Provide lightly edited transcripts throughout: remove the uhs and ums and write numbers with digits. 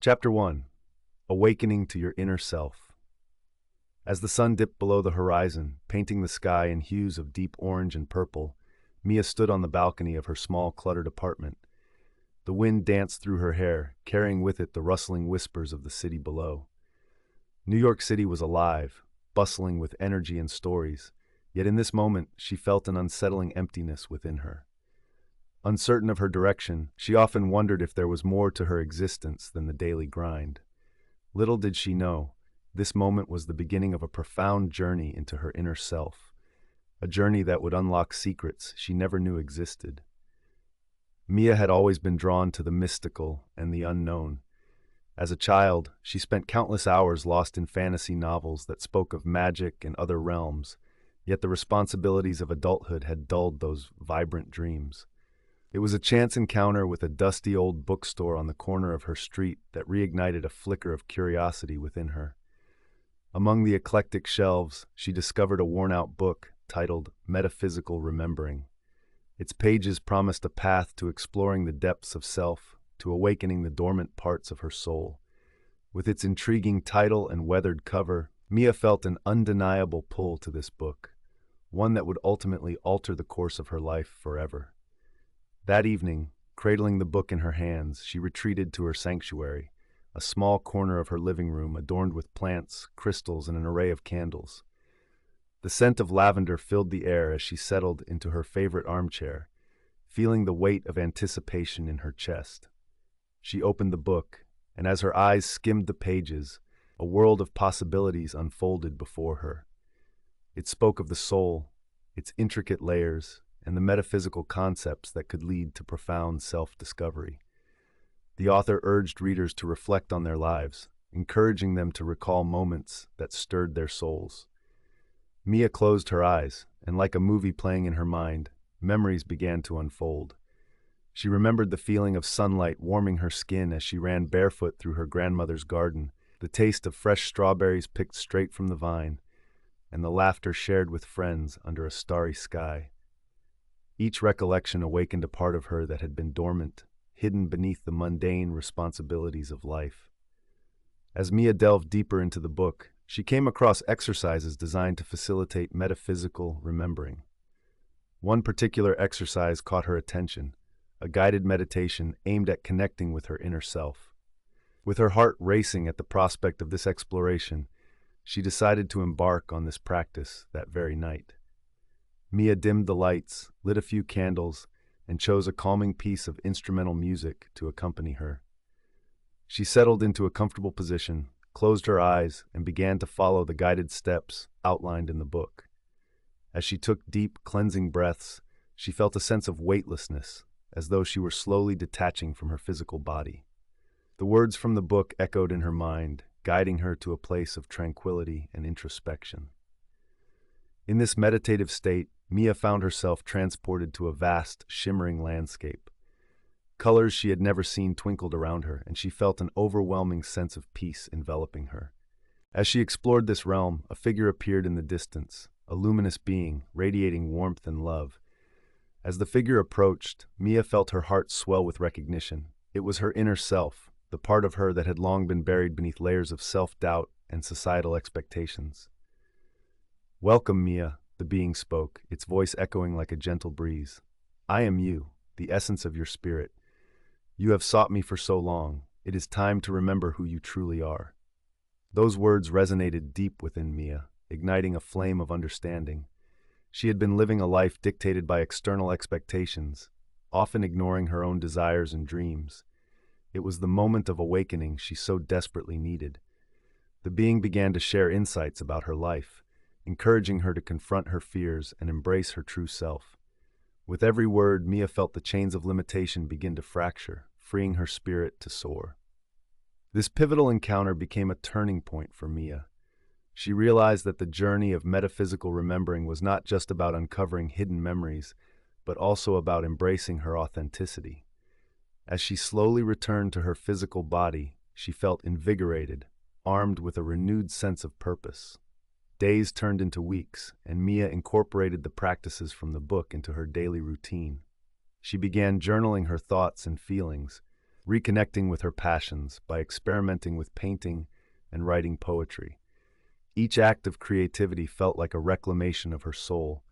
Chapter 1. Awakening to Your Inner Self. As the sun dipped below the horizon, painting the sky in hues of deep orange and purple, Mia stood on the balcony of her small, cluttered apartment. The wind danced through her hair, carrying with it the rustling whispers of the city below. New York City was alive, bustling with energy and stories, yet in this moment she felt an unsettling emptiness within her. Uncertain of her direction, she often wondered if there was more to her existence than the daily grind. Little did she know, this moment was the beginning of a profound journey into her inner self, a journey that would unlock secrets she never knew existed. Mia had always been drawn to the mystical and the unknown. As a child, she spent countless hours lost in fantasy novels that spoke of magic and other realms, yet the responsibilities of adulthood had dulled those vibrant dreams. It was a chance encounter with a dusty old bookstore on the corner of her street that reignited a flicker of curiosity within her. Among the eclectic shelves, she discovered a worn-out book titled Metaphysical Remembering. Its pages promised a path to exploring the depths of self, to awakening the dormant parts of her soul. With its intriguing title and weathered cover, Mia felt an undeniable pull to this book, one that would ultimately alter the course of her life forever. That evening, cradling the book in her hands, she retreated to her sanctuary, a small corner of her living room adorned with plants, crystals, and an array of candles. The scent of lavender filled the air as she settled into her favorite armchair, feeling the weight of anticipation in her chest. She opened the book, and as her eyes skimmed the pages, a world of possibilities unfolded before her. It spoke of the soul, its intricate layers, and the metaphysical concepts that could lead to profound self-discovery. The author urged readers to reflect on their lives, encouraging them to recall moments that stirred their souls. Mia closed her eyes, and like a movie playing in her mind, memories began to unfold. She remembered the feeling of sunlight warming her skin as she ran barefoot through her grandmother's garden, the taste of fresh strawberries picked straight from the vine, and the laughter shared with friends under a starry sky. Each recollection awakened a part of her that had been dormant, hidden beneath the mundane responsibilities of life. As Mia delved deeper into the book, she came across exercises designed to facilitate metaphysical remembering. One particular exercise caught her attention, a guided meditation aimed at connecting with her inner self. With her heart racing at the prospect of this exploration, she decided to embark on this practice that very night. Mia dimmed the lights, lit a few candles, and chose a calming piece of instrumental music to accompany her. She settled into a comfortable position, closed her eyes, and began to follow the guided steps outlined in the book. As she took deep, cleansing breaths, she felt a sense of weightlessness, as though she were slowly detaching from her physical body. The words from the book echoed in her mind, guiding her to a place of tranquility and introspection. In this meditative state, Mia found herself transported to a vast, shimmering landscape. Colors she had never seen twinkled around her, and she felt an overwhelming sense of peace enveloping her. As she explored this realm, a figure appeared in the distance, a luminous being, radiating warmth and love. As the figure approached, Mia felt her heart swell with recognition. It was her inner self, the part of her that had long been buried beneath layers of self-doubt and societal expectations. "Welcome, Mia," the being spoke, its voice echoing like a gentle breeze. "I am you, the essence of your spirit. You have sought me for so long. It is time to remember who you truly are." Those words resonated deep within Mia, igniting a flame of understanding. She had been living a life dictated by external expectations, often ignoring her own desires and dreams. It was the moment of awakening she so desperately needed. The being began to share insights about her life, encouraging her to confront her fears and embrace her true self. With every word, Mia felt the chains of limitation begin to fracture, freeing her spirit to soar. This pivotal encounter became a turning point for Mia. She realized that the journey of metaphysical remembering was not just about uncovering hidden memories, but also about embracing her authenticity. As she slowly returned to her physical body, she felt invigorated, armed with a renewed sense of purpose. Days turned into weeks, and Mia incorporated the practices from the book into her daily routine. She began journaling her thoughts and feelings, reconnecting with her passions by experimenting with painting and writing poetry. Each act of creativity felt like a reclamation of her soul,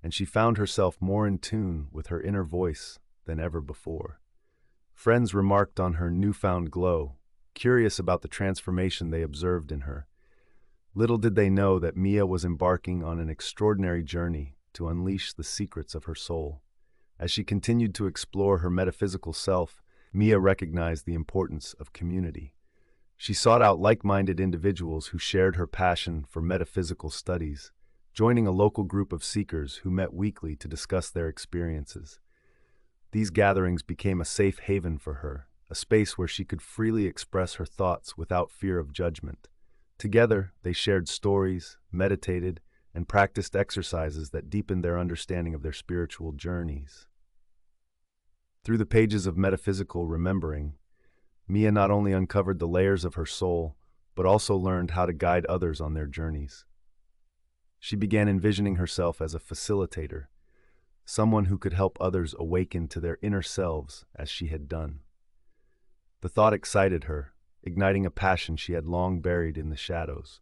and she found herself more in tune with her inner voice than ever before. Friends remarked on her newfound glow, curious about the transformation they observed in her. Little did they know that Mia was embarking on an extraordinary journey to unleash the secrets of her soul. As she continued to explore her metaphysical self, Mia recognized the importance of community. She sought out like-minded individuals who shared her passion for metaphysical studies, joining a local group of seekers who met weekly to discuss their experiences. These gatherings became a safe haven for her, a space where she could freely express her thoughts without fear of judgment. Together, they shared stories, meditated, and practiced exercises that deepened their understanding of their spiritual journeys. Through the pages of Metaphysical Remembering, Mia not only uncovered the layers of her soul, but also learned how to guide others on their journeys. She began envisioning herself as a facilitator, someone who could help others awaken to their inner selves as she had done. The thought excited her, igniting a passion she had long buried in the shadows.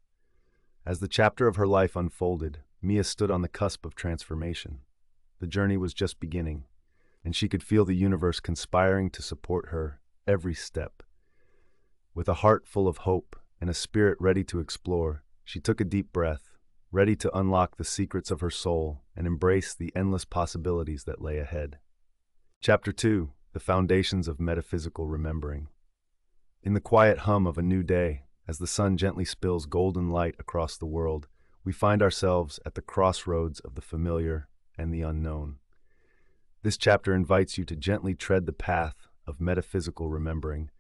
As the chapter of her life unfolded, Mia stood on the cusp of transformation. The journey was just beginning, and she could feel the universe conspiring to support her every step. With a heart full of hope and a spirit ready to explore, she took a deep breath, ready to unlock the secrets of her soul and embrace the endless possibilities that lay ahead. Chapter 2: The Foundations of Metaphysical Remembering. In the quiet hum of a new day, as the sun gently spills golden light across the world, we find ourselves at the crossroads of the familiar and the unknown. This chapter invites you to gently tread the path of metaphysical remembering,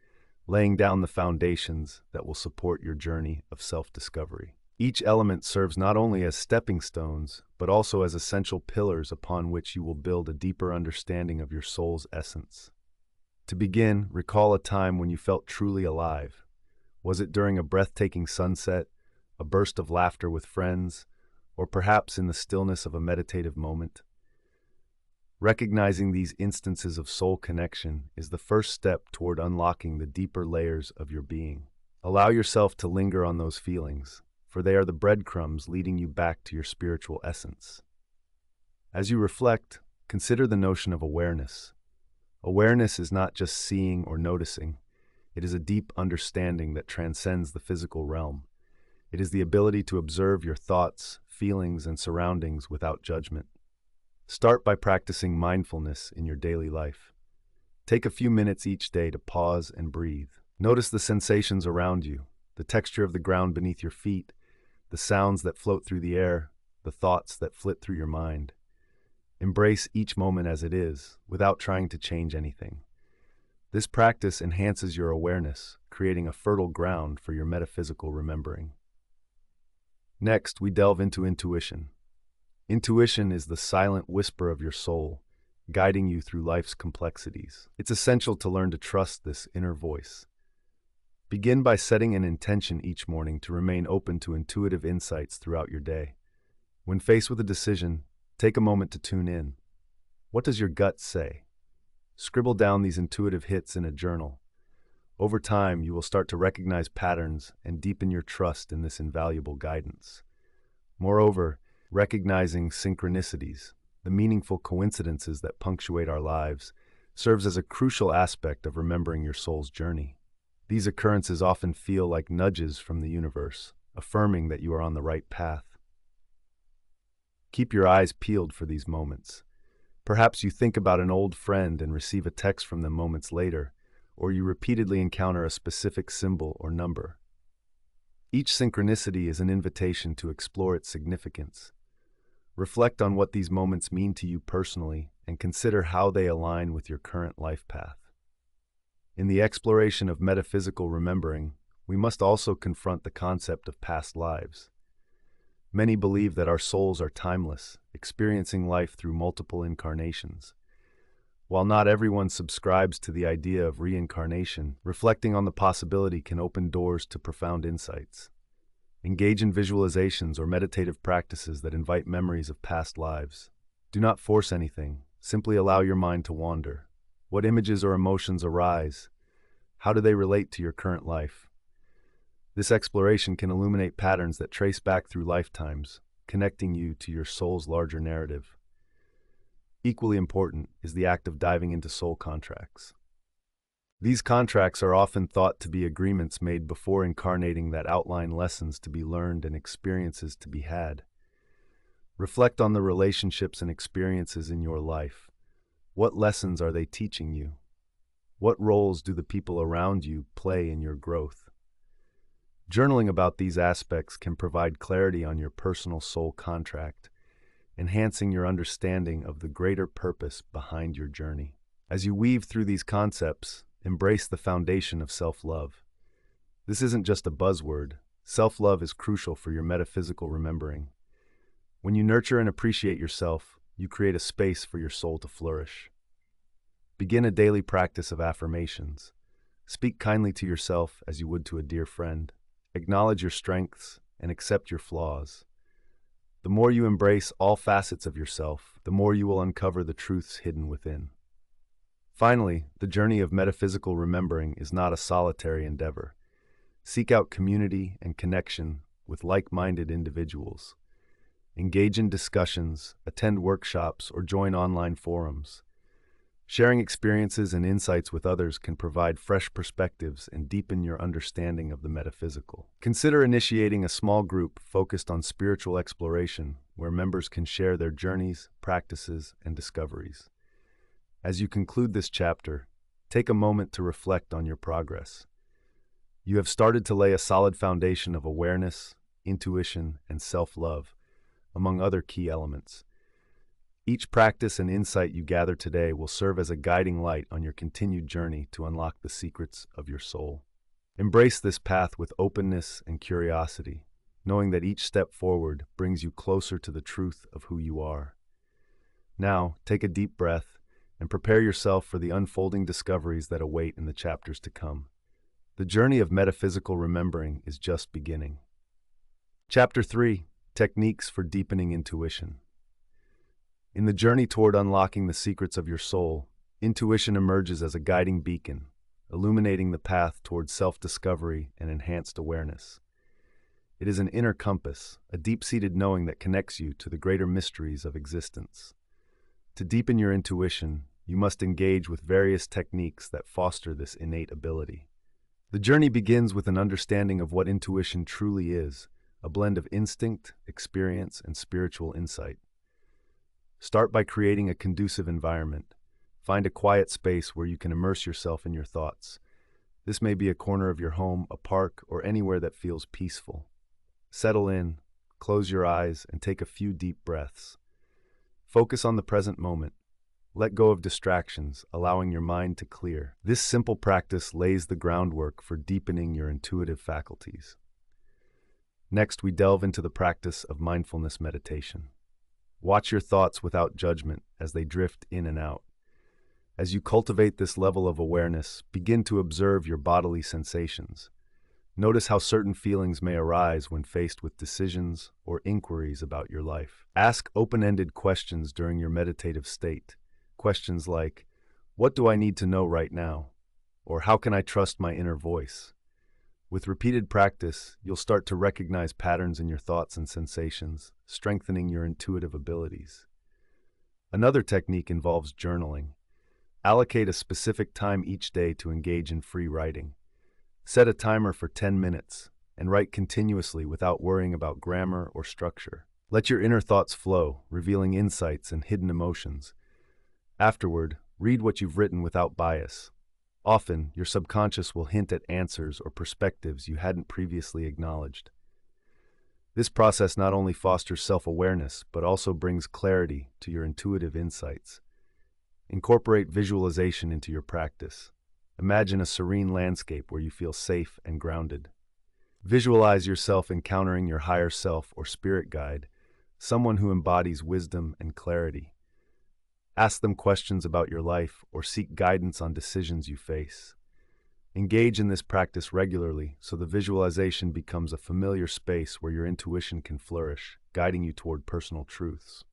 laying down the foundations that will support your journey of self-discovery. Each element serves not only as stepping stones, but also as essential pillars upon which you will build a deeper understanding of your soul's essence. To begin, recall a time when you felt truly alive. Was it during a breathtaking sunset, a burst of laughter with friends, or perhaps in the stillness of a meditative moment? Recognizing these instances of soul connection is the first step toward unlocking the deeper layers of your being. Allow yourself to linger on those feelings, for they are the breadcrumbs leading you back to your spiritual essence. As you reflect, consider the notion of awareness. Awareness is not just seeing or noticing. It is a deep understanding that transcends the physical realm. It is the ability to observe your thoughts, feelings, and surroundings without judgment. Start by practicing mindfulness in your daily life. Take a few minutes each day to pause and breathe. Notice the sensations around you, the texture of the ground beneath your feet, the sounds that float through the air, the thoughts that flit through your mind. Embrace each moment as it is, without trying to change anything. This practice enhances your awareness, creating a fertile ground for your metaphysical remembering. Next, we delve into intuition. Intuition is the silent whisper of your soul, guiding you through life's complexities. It's essential to learn to trust this inner voice. Begin by setting an intention each morning to remain open to intuitive insights throughout your day. When faced with a decision, take a moment to tune in. What does your gut say? Scribble down these intuitive hits in a journal. Over time, you will start to recognize patterns and deepen your trust in this invaluable guidance. Moreover, recognizing synchronicities, the meaningful coincidences that punctuate our lives, serves as a crucial aspect of remembering your soul's journey. These occurrences often feel like nudges from the universe, affirming that you are on the right path. Keep your eyes peeled for these moments. Perhaps you think about an old friend and receive a text from them moments later, or you repeatedly encounter a specific symbol or number. Each synchronicity is an invitation to explore its significance. Reflect on what these moments mean to you personally and consider how they align with your current life path. In the exploration of metaphysical remembering, we must also confront the concept of past lives. Many believe that our souls are timeless, experiencing life through multiple incarnations. While not everyone subscribes to the idea of reincarnation, reflecting on the possibility can open doors to profound insights. Engage in visualizations or meditative practices that invite memories of past lives. Do not force anything, simply allow your mind to wander. What images or emotions arise? How do they relate to your current life? This exploration can illuminate patterns that trace back through lifetimes, connecting you to your soul's larger narrative. Equally important is the act of diving into soul contracts. These contracts are often thought to be agreements made before incarnating that outline lessons to be learned and experiences to be had. Reflect on the relationships and experiences in your life. What lessons are they teaching you? What roles do the people around you play in your growth? Journaling about these aspects can provide clarity on your personal soul contract, enhancing your understanding of the greater purpose behind your journey. As you weave through these concepts, embrace the foundation of self-love. This isn't just a buzzword. Self-love is crucial for your metaphysical remembering. When you nurture and appreciate yourself, you create a space for your soul to flourish. Begin a daily practice of affirmations. Speak kindly to yourself as you would to a dear friend. Acknowledge your strengths and accept your flaws. The more you embrace all facets of yourself, the more you will uncover the truths hidden within. Finally, the journey of metaphysical remembering is not a solitary endeavor. Seek out community and connection with like-minded individuals. Engage in discussions, attend workshops, or join online forums. Sharing experiences and insights with others can provide fresh perspectives and deepen your understanding of the metaphysical. Consider initiating a small group focused on spiritual exploration, where members can share their journeys, practices, and discoveries. As you conclude this chapter, take a moment to reflect on your progress. You have started to lay a solid foundation of awareness, intuition, and self-love, among other key elements. Each practice and insight you gather today will serve as a guiding light on your continued journey to unlock the secrets of your soul. Embrace this path with openness and curiosity, knowing that each step forward brings you closer to the truth of who you are. Now, take a deep breath and prepare yourself for the unfolding discoveries that await in the chapters to come. The journey of metaphysical remembering is just beginning. Chapter 3: Techniques for Deepening Intuition. In the journey toward unlocking the secrets of your soul, intuition emerges as a guiding beacon, illuminating the path toward self-discovery and enhanced awareness. It is an inner compass, a deep-seated knowing that connects you to the greater mysteries of existence. To deepen your intuition, you must engage with various techniques that foster this innate ability. The journey begins with an understanding of what intuition truly is, a blend of instinct, experience, and spiritual insight. Start by creating a conducive environment. Find a quiet space where you can immerse yourself in your thoughts. This may be a corner of your home, a park, or anywhere that feels peaceful. Settle in, close your eyes, and take a few deep breaths. Focus on the present moment. Let go of distractions, allowing your mind to clear. This simple practice lays the groundwork for deepening your intuitive faculties. Next, we delve into the practice of mindfulness meditation. Watch your thoughts without judgment as they drift in and out. As you cultivate this level of awareness, begin to observe your bodily sensations. Notice how certain feelings may arise when faced with decisions or inquiries about your life. Ask open-ended questions during your meditative state. Questions like, "What do I need to know right now?" Or "How can I trust my inner voice?" With repeated practice, you'll start to recognize patterns in your thoughts and sensations, strengthening your intuitive abilities. Another technique involves journaling. Allocate a specific time each day to engage in free writing. Set a timer for 10 minutes and write continuously without worrying about grammar or structure. Let your inner thoughts flow, revealing insights and hidden emotions. Afterward, read what you've written without bias. Often, your subconscious will hint at answers or perspectives you hadn't previously acknowledged. This process not only fosters self-awareness, but also brings clarity to your intuitive insights. Incorporate visualization into your practice. Imagine a serene landscape where you feel safe and grounded. Visualize yourself encountering your higher self or spirit guide, someone who embodies wisdom and clarity. Ask them questions about your life or seek guidance on decisions you face. Engage in this practice regularly so the visualization becomes a familiar space where your intuition can flourish, guiding you toward personal truths.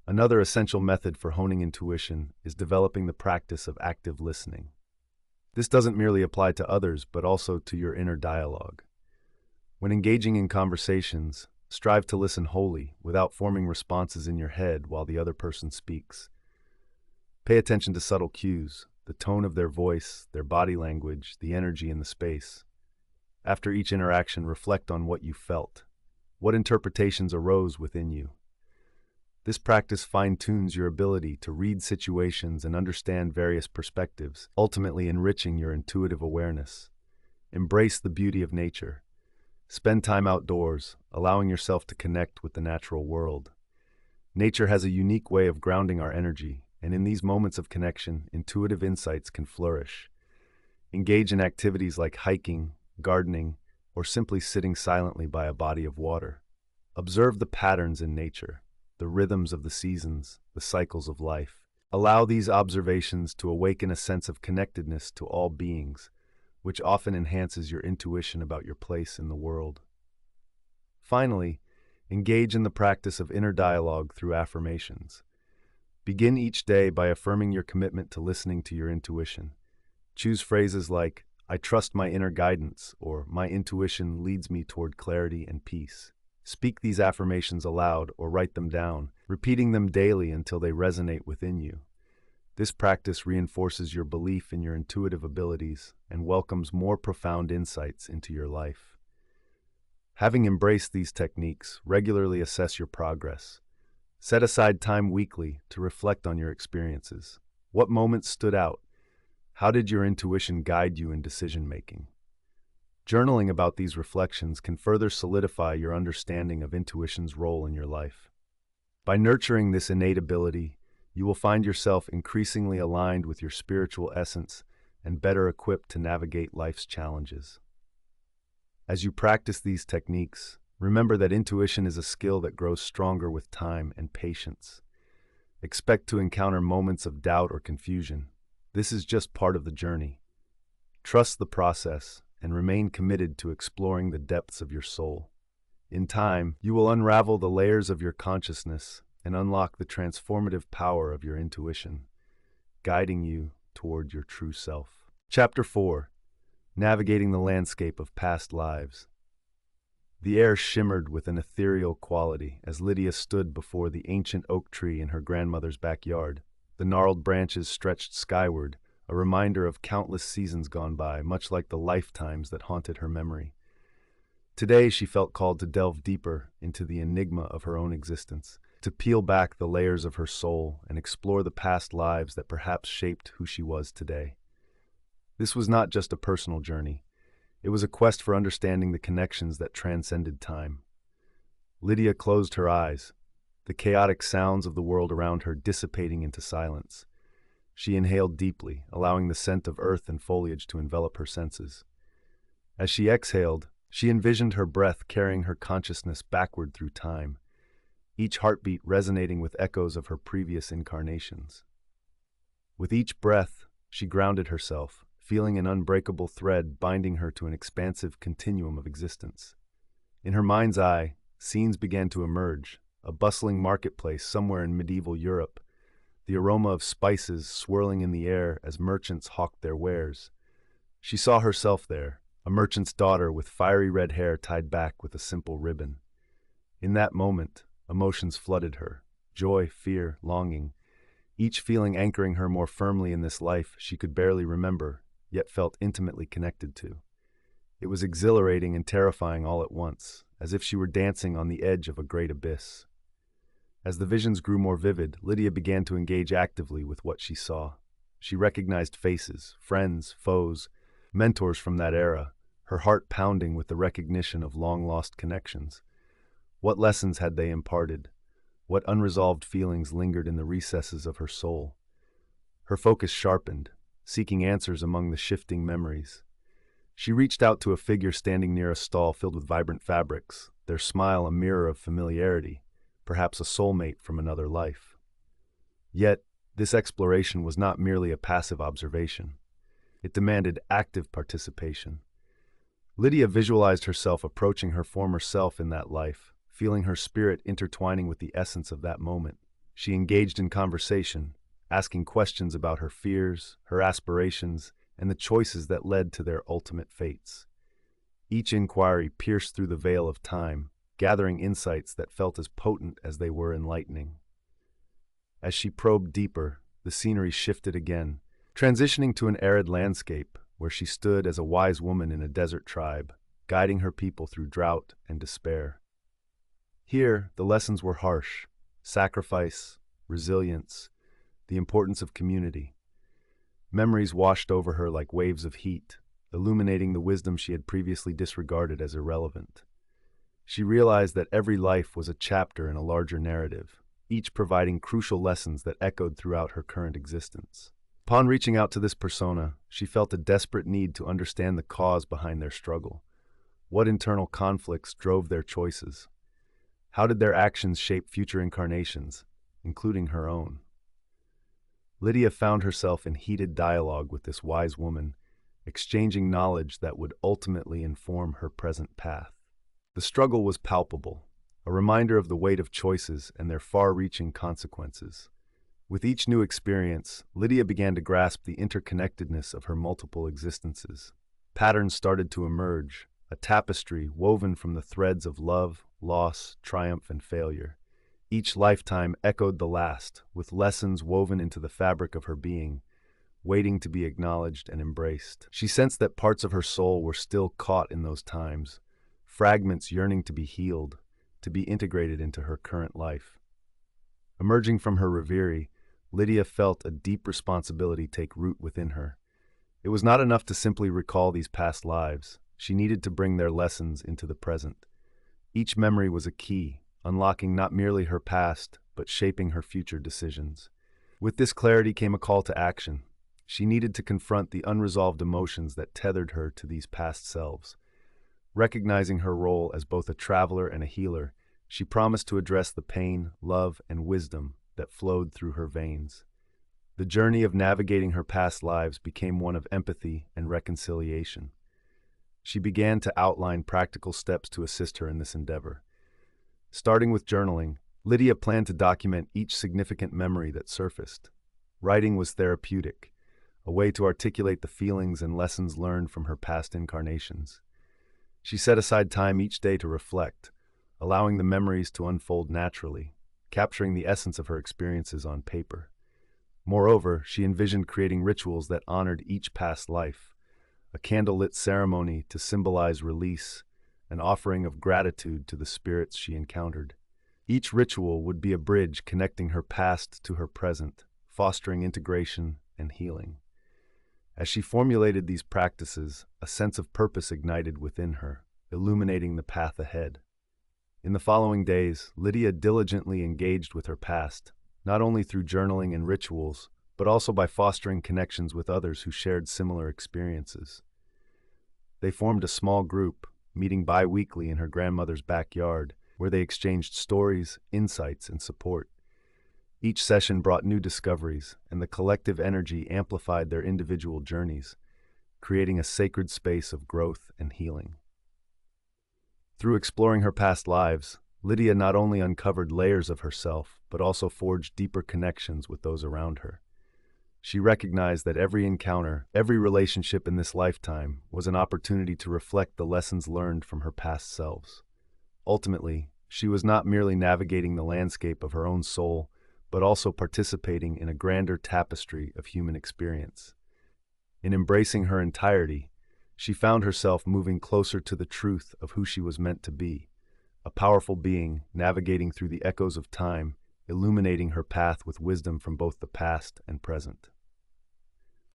Another essential method for honing intuition is developing the practice of active listening. This doesn't merely apply to others, but also to your inner dialogue. When engaging in conversations, strive to listen wholly, without forming responses in your head while the other person speaks. Pay attention to subtle cues, the tone of their voice, their body language, the energy in the space. After each interaction, reflect on what you felt. What interpretations arose within you? This practice fine-tunes your ability to read situations and understand various perspectives, ultimately enriching your intuitive awareness. Embrace the beauty of nature. Spend time outdoors, allowing yourself to connect with the natural world. Nature has a unique way of grounding our energy, and in these moments of connection, intuitive insights can flourish. Engage in activities like hiking, gardening, or simply sitting silently by a body of water. Observe the patterns in nature, the rhythms of the seasons, the cycles of life. Allow these observations to awaken a sense of connectedness to all beings, which often enhances your intuition about your place in the world. Finally, engage in the practice of inner dialogue through affirmations. Begin each day by affirming your commitment to listening to your intuition. Choose phrases like, "I trust my inner guidance," or "My intuition leads me toward clarity and peace." Speak these affirmations aloud or write them down, repeating them daily until they resonate within you. This practice reinforces your belief in your intuitive abilities and welcomes more profound insights into your life. Having embraced these techniques, regularly assess your progress. Set aside time weekly to reflect on your experiences. What moments stood out? How did your intuition guide you in decision-making? Journaling about these reflections can further solidify your understanding of intuition's role in your life. By nurturing this innate ability, you will find yourself increasingly aligned with your spiritual essence and better equipped to navigate life's challenges. As you practice these techniques, remember that intuition is a skill that grows stronger with time and patience. Expect to encounter moments of doubt or confusion. This is just part of the journey. Trust the process and remain committed to exploring the depths of your soul. In time, you will unravel the layers of your consciousness and unlock the transformative power of your intuition, guiding you toward your true self. Chapter 4. Navigating the Landscape of Past Lives. The air shimmered with an ethereal quality as Lydia stood before the ancient oak tree in her grandmother's backyard. The gnarled branches stretched skyward, a reminder of countless seasons gone by, much like the lifetimes that haunted her memory. Today, she felt called to delve deeper into the enigma of her own existence, to peel back the layers of her soul and explore the past lives that perhaps shaped who she was today. This was not just a personal journey. It was a quest for understanding the connections that transcended time. Lydia closed her eyes, the chaotic sounds of the world around her dissipating into silence. She inhaled deeply, allowing the scent of earth and foliage to envelop her senses. As she exhaled, she envisioned her breath carrying her consciousness backward through time, each heartbeat resonating with echoes of her previous incarnations. With each breath, she grounded herself, feeling an unbreakable thread binding her to an expansive continuum of existence. In her mind's eye, scenes began to emerge, a bustling marketplace somewhere in medieval Europe, the aroma of spices swirling in the air as merchants hawked their wares. She saw herself there, a merchant's daughter with fiery red hair tied back with a simple ribbon. In that moment, emotions flooded her, joy, fear, longing, each feeling anchoring her more firmly in this life she could barely remember, yet felt intimately connected to. It was exhilarating and terrifying all at once, as if she were dancing on the edge of a great abyss. As the visions grew more vivid, Lydia began to engage actively with what she saw. She recognized faces, friends, foes, mentors from that era, her heart pounding with the recognition of long-lost connections. What lessons had they imparted? What unresolved feelings lingered in the recesses of her soul? Her focus sharpened, seeking answers among the shifting memories. She reached out to a figure standing near a stall filled with vibrant fabrics, their smile a mirror of familiarity, perhaps a soulmate from another life. Yet, this exploration was not merely a passive observation. It demanded active participation. Lydia visualized herself approaching her former self in that life, feeling her spirit intertwining with the essence of that moment. She engaged in conversation, asking questions about her fears, her aspirations, and the choices that led to their ultimate fates. Each inquiry pierced through the veil of time, gathering insights that felt as potent as they were enlightening. As she probed deeper, the scenery shifted again, transitioning to an arid landscape where she stood as a wise woman in a desert tribe, guiding her people through drought and despair. Here, the lessons were harsh: sacrifice, resilience, the importance of community. Memories washed over her like waves of heat, illuminating the wisdom she had previously disregarded as irrelevant. She realized that every life was a chapter in a larger narrative, each providing crucial lessons that echoed throughout her current existence. Upon reaching out to this persona, she felt a desperate need to understand the cause behind their struggle. What internal conflicts drove their choices? How did their actions shape future incarnations, including her own? Lydia found herself in heated dialogue with this wise woman, exchanging knowledge that would ultimately inform her present path. The struggle was palpable, a reminder of the weight of choices and their far-reaching consequences. With each new experience, Lydia began to grasp the interconnectedness of her multiple existences. Patterns started to emerge, a tapestry woven from the threads of love, loss, triumph, and failure. Each lifetime echoed the last, with lessons woven into the fabric of her being, waiting to be acknowledged and embraced. She sensed that parts of her soul were still caught in those times, fragments yearning to be healed, to be integrated into her current life. Emerging from her reverie, Lydia felt a deep responsibility take root within her. It was not enough to simply recall these past lives. She needed to bring their lessons into the present. Each memory was a key, unlocking not merely her past, but shaping her future decisions. With this clarity came a call to action. She needed to confront the unresolved emotions that tethered her to these past selves. Recognizing her role as both a traveler and a healer, she promised to address the pain, love, and wisdom that flowed through her veins. The journey of navigating her past lives became one of empathy and reconciliation. She began to outline practical steps to assist her in this endeavor. Starting with journaling, Lydia planned to document each significant memory that surfaced. Writing was therapeutic, a way to articulate the feelings and lessons learned from her past incarnations. She set aside time each day to reflect, allowing the memories to unfold naturally, capturing the essence of her experiences on paper. Moreover, she envisioned creating rituals that honored each past life: a candlelit ceremony to symbolize release, an offering of gratitude to the spirits she encountered. Each ritual would be a bridge connecting her past to her present, fostering integration and healing. As she formulated these practices, a sense of purpose ignited within her, illuminating the path ahead. In the following days, Lydia diligently engaged with her past, not only through journaling and rituals, but also by fostering connections with others who shared similar experiences. They formed a small group, meeting bi-weekly in her grandmother's backyard, where they exchanged stories, insights, and support. Each session brought new discoveries, and the collective energy amplified their individual journeys, creating a sacred space of growth and healing. Through exploring her past lives, Lydia not only uncovered layers of herself, but also forged deeper connections with those around her. She recognized that every encounter, every relationship in this lifetime was an opportunity to reflect the lessons learned from her past selves. Ultimately, she was not merely navigating the landscape of her own soul, but also participating in a grander tapestry of human experience. In embracing her entirety, she found herself moving closer to the truth of who she was meant to be, a powerful being navigating through the echoes of time, illuminating her path with wisdom from both the past and present.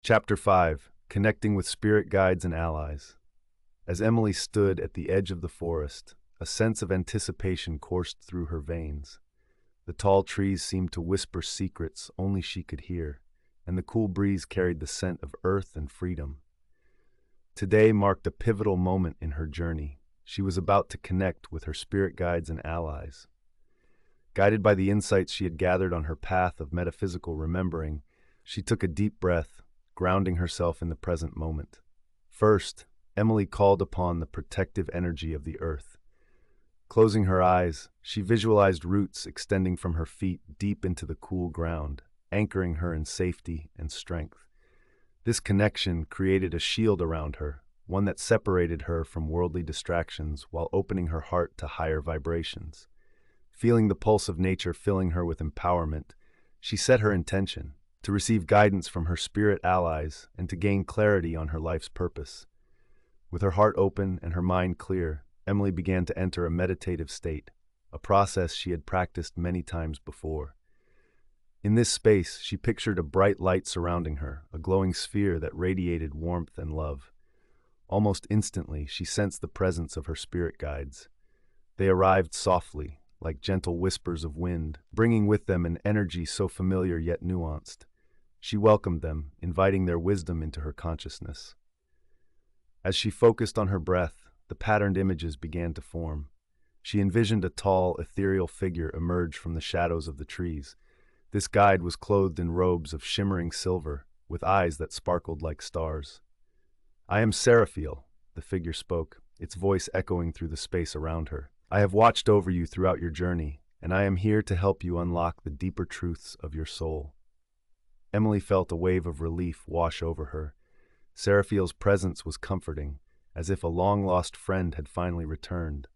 Chapter 5: Connecting with Spirit Guides and Allies. As Emily stood at the edge of the forest, a sense of anticipation coursed through her veins. The tall trees seemed to whisper secrets only she could hear, and the cool breeze carried the scent of earth and freedom. Today marked a pivotal moment in her journey. She was about to connect with her spirit guides and allies. Guided by the insights she had gathered on her path of metaphysical remembering, she took a deep breath, grounding herself in the present moment. First, Emily called upon the protective energy of the earth. Closing her eyes, she visualized roots extending from her feet deep into the cool ground, anchoring her in safety and strength. This connection created a shield around her, one that separated her from worldly distractions while opening her heart to higher vibrations. Feeling the pulse of nature filling her with empowerment, she set her intention to receive guidance from her spirit allies and to gain clarity on her life's purpose. With her heart open and her mind clear, Emily began to enter a meditative state, a process she had practiced many times before. In this space, she pictured a bright light surrounding her, a glowing sphere that radiated warmth and love. Almost instantly, she sensed the presence of her spirit guides. They arrived softly, like gentle whispers of wind, bringing with them an energy so familiar yet nuanced. She welcomed them, inviting their wisdom into her consciousness. As she focused on her breath, the patterned images began to form. She envisioned a tall, ethereal figure emerge from the shadows of the trees. This guide was clothed in robes of shimmering silver, with eyes that sparkled like stars. "I am Seraphiel," the figure spoke, its voice echoing through the space around her. "I have watched over you throughout your journey, and I am here to help you unlock the deeper truths of your soul." Emily felt a wave of relief wash over her. Seraphiel's presence was comforting, as if a long-lost friend had finally returned.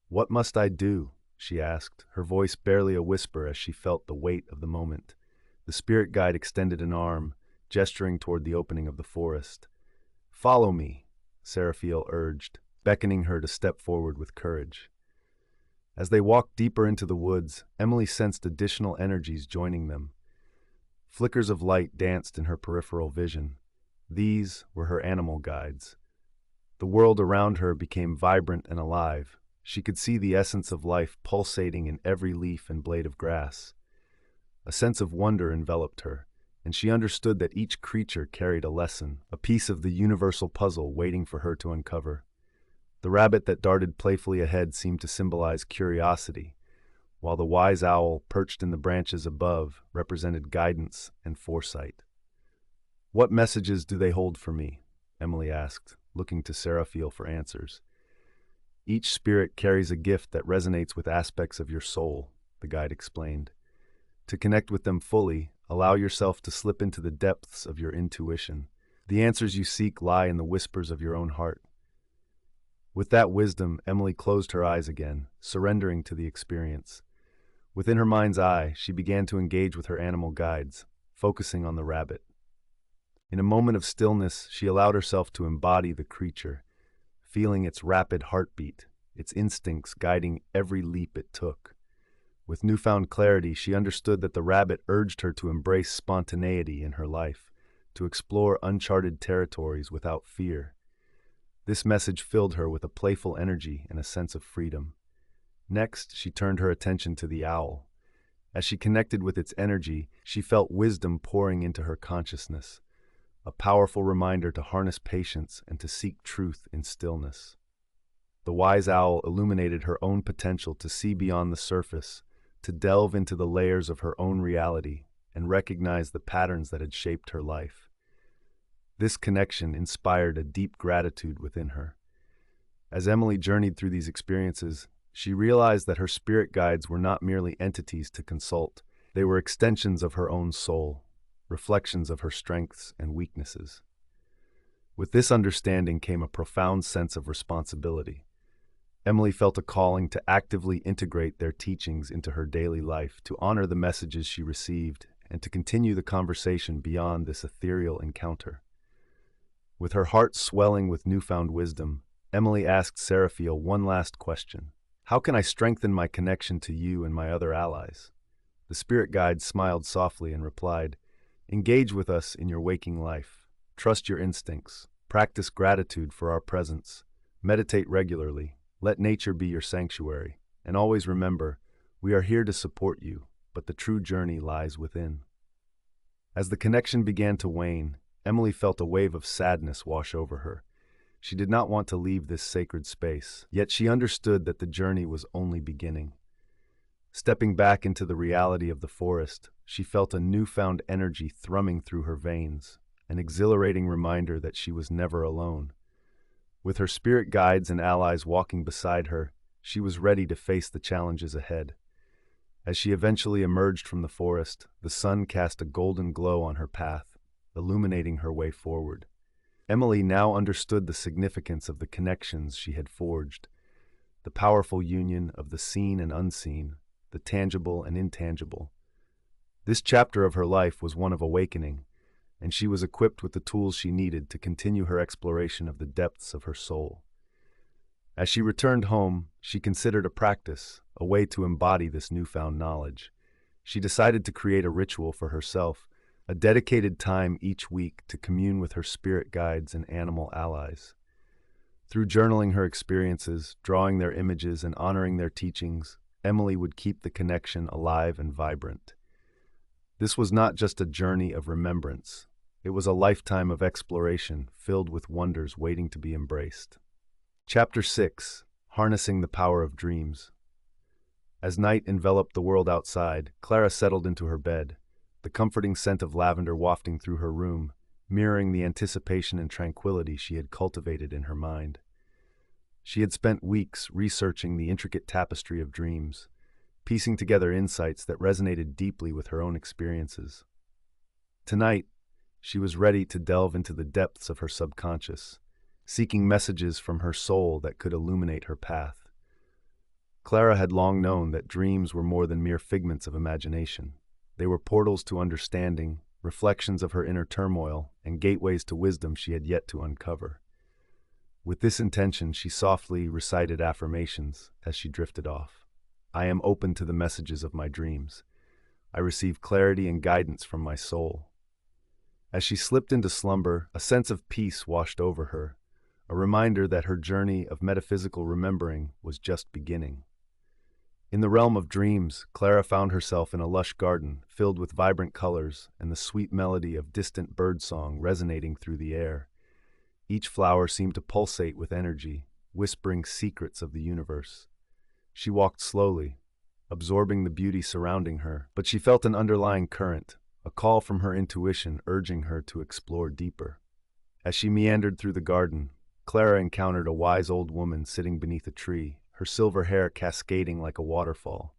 "What must I do?" she asked, her voice barely a whisper as she felt the weight of the moment. The spirit guide extended an arm, gesturing toward the opening of the forest. "Follow me," Seraphiel urged, beckoning her to step forward with courage. As they walked deeper into the woods, Emily sensed additional energies joining them. Flickers of light danced in her peripheral vision. These were her animal guides. The world around her became vibrant and alive. She could see the essence of life pulsating in every leaf and blade of grass. A sense of wonder enveloped her, and she understood that each creature carried a lesson, a piece of the universal puzzle waiting for her to uncover. The rabbit that darted playfully ahead seemed to symbolize curiosity, while the wise owl perched in the branches above represented guidance and foresight. "What messages do they hold for me?" Emily asked, looking to Seraphiel for answers. "Each spirit carries a gift that resonates with aspects of your soul," the guide explained. "To connect with them fully, allow yourself to slip into the depths of your intuition. The answers you seek lie in the whispers of your own heart." With that wisdom, Emily closed her eyes again, surrendering to the experience. Within her mind's eye, she began to engage with her animal guides, focusing on the rabbit. In a moment of stillness, she allowed herself to embody the creature, feeling its rapid heartbeat, its instincts guiding every leap it took. With newfound clarity, she understood that the rabbit urged her to embrace spontaneity in her life, to explore uncharted territories without fear. This message filled her with a playful energy and a sense of freedom. Next, she turned her attention to the owl. As she connected with its energy, she felt wisdom pouring into her consciousness, a powerful reminder to harness patience and to seek truth in stillness. The wise owl illuminated her own potential to see beyond the surface, to delve into the layers of her own reality and recognize the patterns that had shaped her life. This connection inspired a deep gratitude within her. As Emily journeyed through these experiences, she realized that her spirit guides were not merely entities to consult. They were extensions of her own soul, reflections of her strengths and weaknesses. With this understanding came a profound sense of responsibility. Emily felt a calling to actively integrate their teachings into her daily life, to honor the messages she received, and to continue the conversation beyond this ethereal encounter. With her heart swelling with newfound wisdom, Emily asked Seraphiel one last question. "How can I strengthen my connection to you and my other allies?" The spirit guide smiled softly and replied, "Engage with us in your waking life. Trust your instincts. Practice gratitude for our presence. Meditate regularly. Let nature be your sanctuary. And always remember, we are here to support you, but the true journey lies within." As the connection began to wane, Emily felt a wave of sadness wash over her. She did not want to leave this sacred space, yet she understood that the journey was only beginning. Stepping back into the reality of the forest, she felt a newfound energy thrumming through her veins, an exhilarating reminder that she was never alone. With her spirit guides and allies walking beside her, she was ready to face the challenges ahead. As she eventually emerged from the forest, the sun cast a golden glow on her path, illuminating her way forward. Emily now understood the significance of the connections she had forged, the powerful union of the seen and unseen, the tangible and intangible. This chapter of her life was one of awakening, and she was equipped with the tools she needed to continue her exploration of the depths of her soul. As she returned home, she considered a practice, a way to embody this newfound knowledge. She decided to create a ritual for herself, a dedicated time each week to commune with her spirit guides and animal allies. Through journaling her experiences, drawing their images, and honoring their teachings, Emily would keep the connection alive and vibrant. This was not just a journey of remembrance. It was a lifetime of exploration filled with wonders waiting to be embraced. Chapter 6: Harnessing the Power of Dreams. As night enveloped the world outside, Clara settled into her bed, the comforting scent of lavender wafting through her room, mirroring the anticipation and tranquility she had cultivated in her mind. She had spent weeks researching the intricate tapestry of dreams, piecing together insights that resonated deeply with her own experiences. Tonight, she was ready to delve into the depths of her subconscious, seeking messages from her soul that could illuminate her path. Clara had long known that dreams were more than mere figments of imagination. They were portals to understanding, reflections of her inner turmoil, and gateways to wisdom she had yet to uncover. With this intention, she softly recited affirmations as she drifted off. I am open to the messages of my dreams. I receive clarity and guidance from my soul. As she slipped into slumber, a sense of peace washed over her, a reminder that her journey of metaphysical remembering was just beginning. In the realm of dreams, Clara found herself in a lush garden filled with vibrant colors and the sweet melody of distant birdsong resonating through the air. Each flower seemed to pulsate with energy, whispering secrets of the universe. She walked slowly, absorbing the beauty surrounding her, but she felt an underlying current, a call from her intuition urging her to explore deeper. As she meandered through the garden, Clara encountered a wise old woman sitting beneath a tree, her silver hair cascading like a waterfall.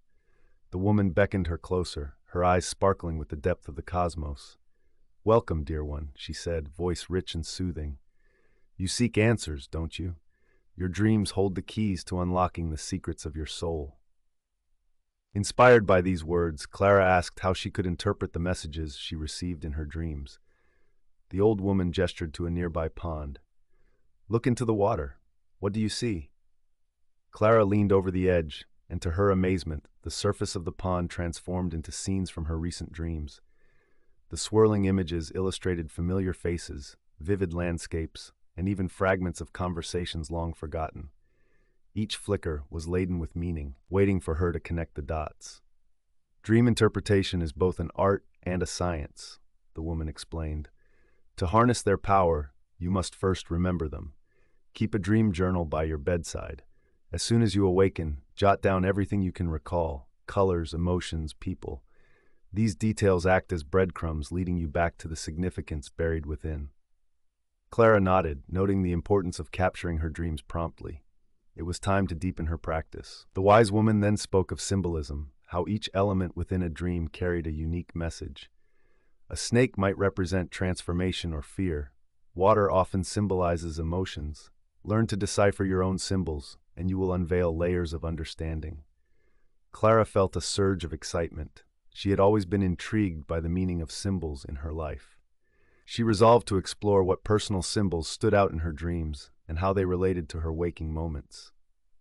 The woman beckoned her closer, her eyes sparkling with the depth of the cosmos. Welcome, dear one, she said, voice rich and soothing. You seek answers, don't you? Your dreams hold the keys to unlocking the secrets of your soul. Inspired by these words, Clara asked how she could interpret the messages she received in her dreams. The old woman gestured to a nearby pond. Look into the water. What do you see? Clara leaned over the edge, and to her amazement, the surface of the pond transformed into scenes from her recent dreams. The swirling images illustrated familiar faces, vivid landscapes, and even fragments of conversations long forgotten. Each flicker was laden with meaning, waiting for her to connect the dots. Dream interpretation is both an art and a science, the woman explained. To harness their power, you must first remember them. Keep a dream journal by your bedside. As soon as you awaken, jot down everything you can recall, colors, emotions, people. These details act as breadcrumbs leading you back to the significance buried within. Clara nodded, noting the importance of capturing her dreams promptly. It was time to deepen her practice. The wise woman then spoke of symbolism, how each element within a dream carried a unique message. A snake might represent transformation or fear. Water often symbolizes emotions. Learn to decipher your own symbols, and you will unveil layers of understanding. Clara felt a surge of excitement. She had always been intrigued by the meaning of symbols in her life. She resolved to explore what personal symbols stood out in her dreams and how they related to her waking moments.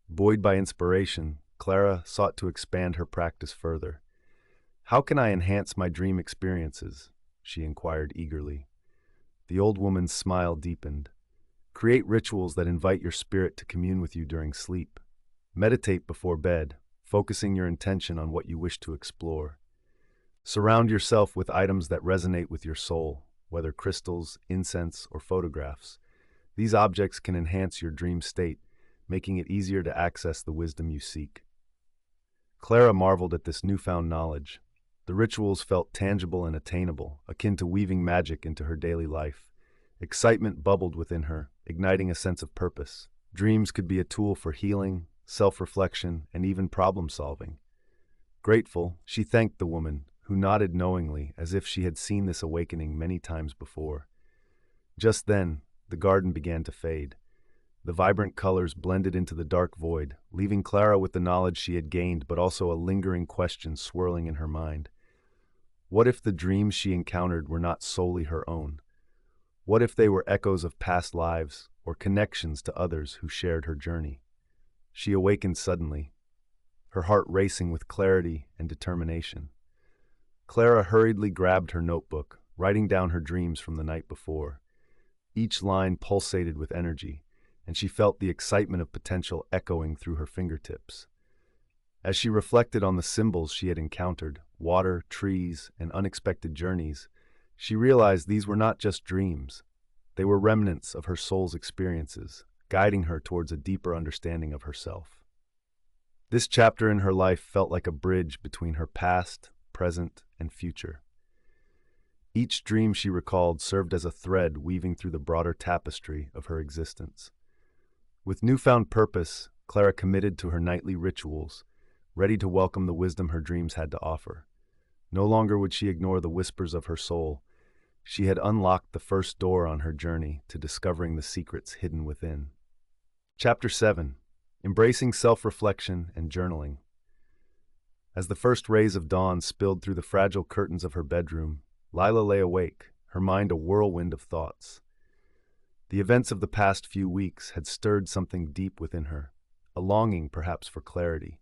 Buoyed by inspiration, Clara sought to expand her practice further. How can I enhance my dream experiences? She inquired eagerly. The old woman's smile deepened. Create rituals that invite your spirit to commune with you during sleep. Meditate before bed, focusing your intention on what you wish to explore. Surround yourself with items that resonate with your soul, whether crystals, incense, or photographs. These objects can enhance your dream state, making it easier to access the wisdom you seek. Clara marveled at this newfound knowledge. The rituals felt tangible and attainable, akin to weaving magic into her daily life. Excitement bubbled within her, igniting a sense of purpose. Dreams could be a tool for healing, self-reflection, and even problem-solving. Grateful, she thanked the woman, who nodded knowingly as if she had seen this awakening many times before. Just then, the garden began to fade. The vibrant colors blended into the dark void, leaving Clara with the knowledge she had gained but also a lingering question swirling in her mind. What if the dreams she encountered were not solely her own? What if they were echoes of past lives or connections to others who shared her journey? She awakened suddenly, her heart racing with clarity and determination. Clara hurriedly grabbed her notebook, writing down her dreams from the night before. Each line pulsated with energy, and she felt the excitement of potential echoing through her fingertips. As she reflected on the symbols she had encountered, water, trees, and unexpected journeys, she realized these were not just dreams. They were remnants of her soul's experiences, guiding her towards a deeper understanding of herself. This chapter in her life felt like a bridge between her past, present, and future. Each dream she recalled served as a thread weaving through the broader tapestry of her existence. With newfound purpose, Clara committed to her nightly rituals, ready to welcome the wisdom her dreams had to offer. No longer would she ignore the whispers of her soul. She had unlocked the first door on her journey to discovering the secrets hidden within. Chapter 7. Embracing Self-Reflection and Journaling. As the first rays of dawn spilled through the fragile curtains of her bedroom, Lila lay awake, her mind a whirlwind of thoughts. The events of the past few weeks had stirred something deep within her, a longing perhaps for clarity.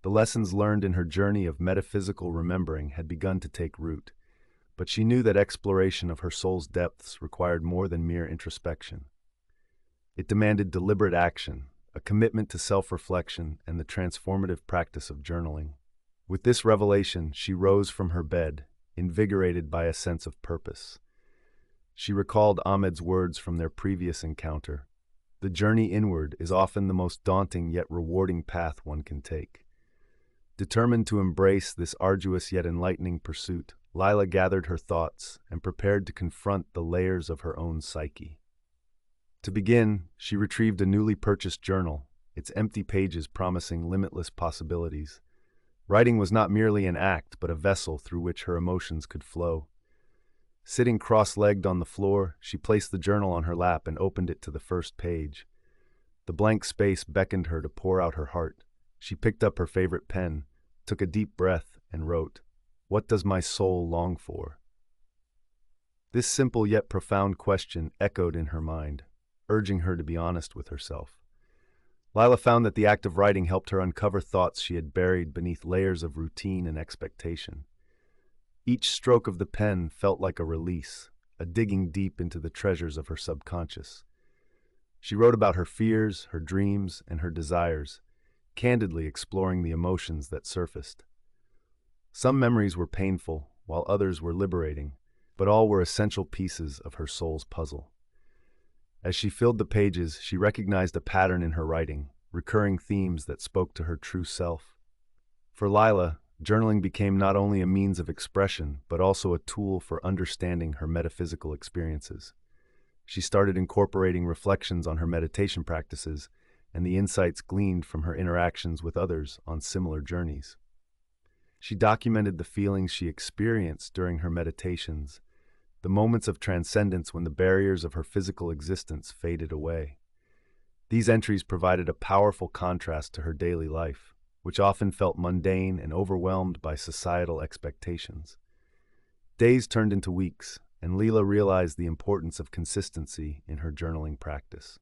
The lessons learned in her journey of metaphysical remembering had begun to take root, but she knew that exploration of her soul's depths required more than mere introspection. It demanded deliberate action, a commitment to self-reflection, and the transformative practice of journaling. With this revelation, she rose from her bed, invigorated by a sense of purpose. She recalled Ahmed's words from their previous encounter. The journey inward is often the most daunting yet rewarding path one can take. Determined to embrace this arduous yet enlightening pursuit, Lila gathered her thoughts and prepared to confront the layers of her own psyche. To begin, she retrieved a newly purchased journal, its empty pages promising limitless possibilities. Writing was not merely an act, but a vessel through which her emotions could flow. Sitting cross-legged on the floor, she placed the journal on her lap and opened it to the first page. The blank space beckoned her to pour out her heart. She picked up her favorite pen, took a deep breath, and wrote, "What does my soul long for?" This simple yet profound question echoed in her mind, urging her to be honest with herself. Lila found that the act of writing helped her uncover thoughts she had buried beneath layers of routine and expectation. Each stroke of the pen felt like a release, a digging deep into the treasures of her subconscious. She wrote about her fears, her dreams, and her desires, candidly exploring the emotions that surfaced. Some memories were painful, while others were liberating, but all were essential pieces of her soul's puzzle. As she filled the pages, she recognized a pattern in her writing, recurring themes that spoke to her true self. For Lila, journaling became not only a means of expression, but also a tool for understanding her metaphysical experiences. She started incorporating reflections on her meditation practices and the insights gleaned from her interactions with others on similar journeys. She documented the feelings she experienced during her meditations, the moments of transcendence when the barriers of her physical existence faded away. These entries provided a powerful contrast to her daily life, which often felt mundane and overwhelmed by societal expectations. Days turned into weeks, and Leela realized the importance of consistency in her journaling practice.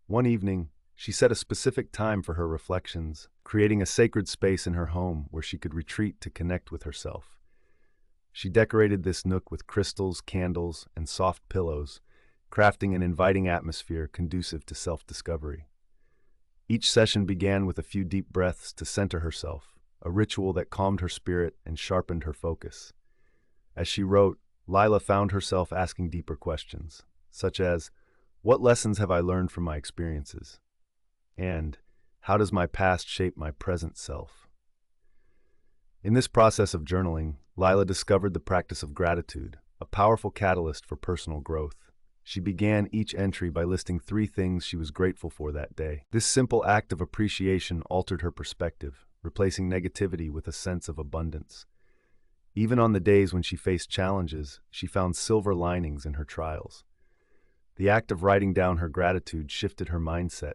One evening, she set a specific time for her reflections, creating a sacred space in her home where she could retreat to connect with herself. She decorated this nook with crystals, candles, and soft pillows, crafting an inviting atmosphere conducive to self-discovery. Each session began with a few deep breaths to center herself, a ritual that calmed her spirit and sharpened her focus. As she wrote, Lila found herself asking deeper questions, such as, "What lessons have I learned from my experiences?" And, "How does my past shape my present self?" In this process of journaling, Lila discovered the practice of gratitude, a powerful catalyst for personal growth. She began each entry by listing 3 things she was grateful for that day. This simple act of appreciation altered her perspective, replacing negativity with a sense of abundance. Even on the days when she faced challenges, she found silver linings in her trials. The act of writing down her gratitude shifted her mindset,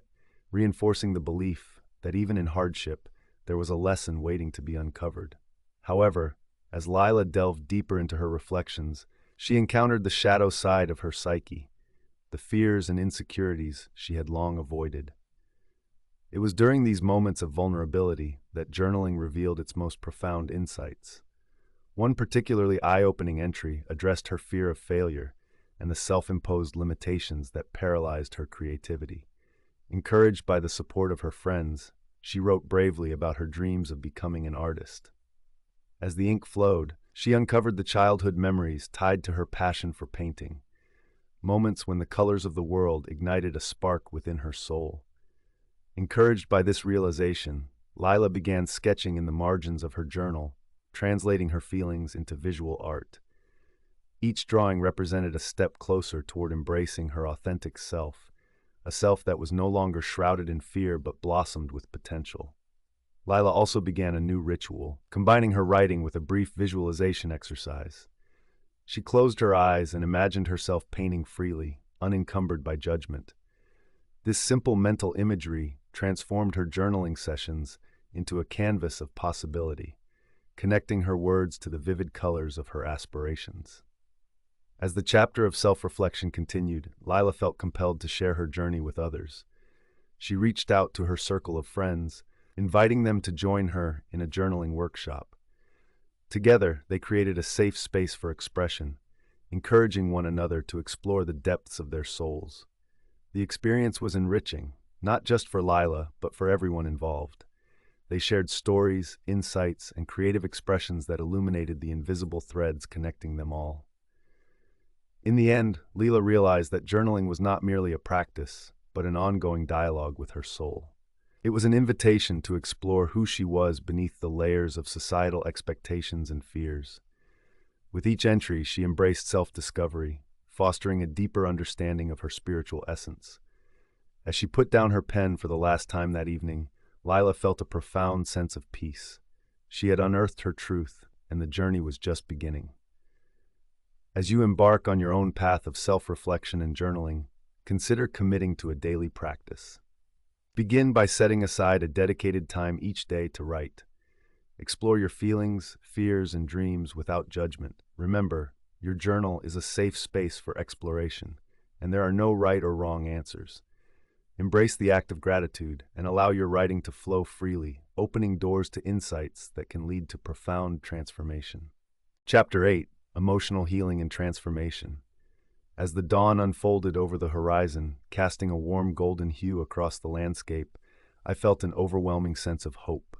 reinforcing the belief that even in hardship, there was a lesson waiting to be uncovered. However, as Lila delved deeper into her reflections, she encountered the shadow side of her psyche, the fears and insecurities she had long avoided. It was during these moments of vulnerability that journaling revealed its most profound insights. One particularly eye-opening entry addressed her fear of failure and the self-imposed limitations that paralyzed her creativity. Encouraged by the support of her friends, she wrote bravely about her dreams of becoming an artist. As the ink flowed, she uncovered the childhood memories tied to her passion for painting, moments when the colors of the world ignited a spark within her soul. Encouraged by this realization, Lila began sketching in the margins of her journal, translating her feelings into visual art. Each drawing represented a step closer toward embracing her authentic self, a self that was no longer shrouded in fear but blossomed with potential. Lila also began a new ritual, combining her writing with a brief visualization exercise. She closed her eyes and imagined herself painting freely, unencumbered by judgment. This simple mental imagery transformed her journaling sessions into a canvas of possibility, connecting her words to the vivid colors of her aspirations. As the chapter of self-reflection continued, Lila felt compelled to share her journey with others. She reached out to her circle of friends, inviting them to join her in a journaling workshop. Together, they created a safe space for expression, encouraging one another to explore the depths of their souls. The experience was enriching, not just for Lila, but for everyone involved. They shared stories, insights, and creative expressions that illuminated the invisible threads connecting them all. In the end, Lila realized that journaling was not merely a practice, but an ongoing dialogue with her soul. It was an invitation to explore who she was beneath the layers of societal expectations and fears. With each entry, she embraced self-discovery, fostering a deeper understanding of her spiritual essence. As she put down her pen for the last time that evening, Lila felt a profound sense of peace. She had unearthed her truth, and the journey was just beginning. As you embark on your own path of self-reflection and journaling, consider committing to a daily practice. Begin by setting aside a dedicated time each day to write. Explore your feelings, fears, and dreams without judgment. Remember, your journal is a safe space for exploration, and there are no right or wrong answers. Embrace the act of gratitude and allow your writing to flow freely, opening doors to insights that can lead to profound transformation. Chapter 8: Emotional Healing and Transformation. As the dawn unfolded over the horizon, casting a warm golden hue across the landscape, I felt an overwhelming sense of hope.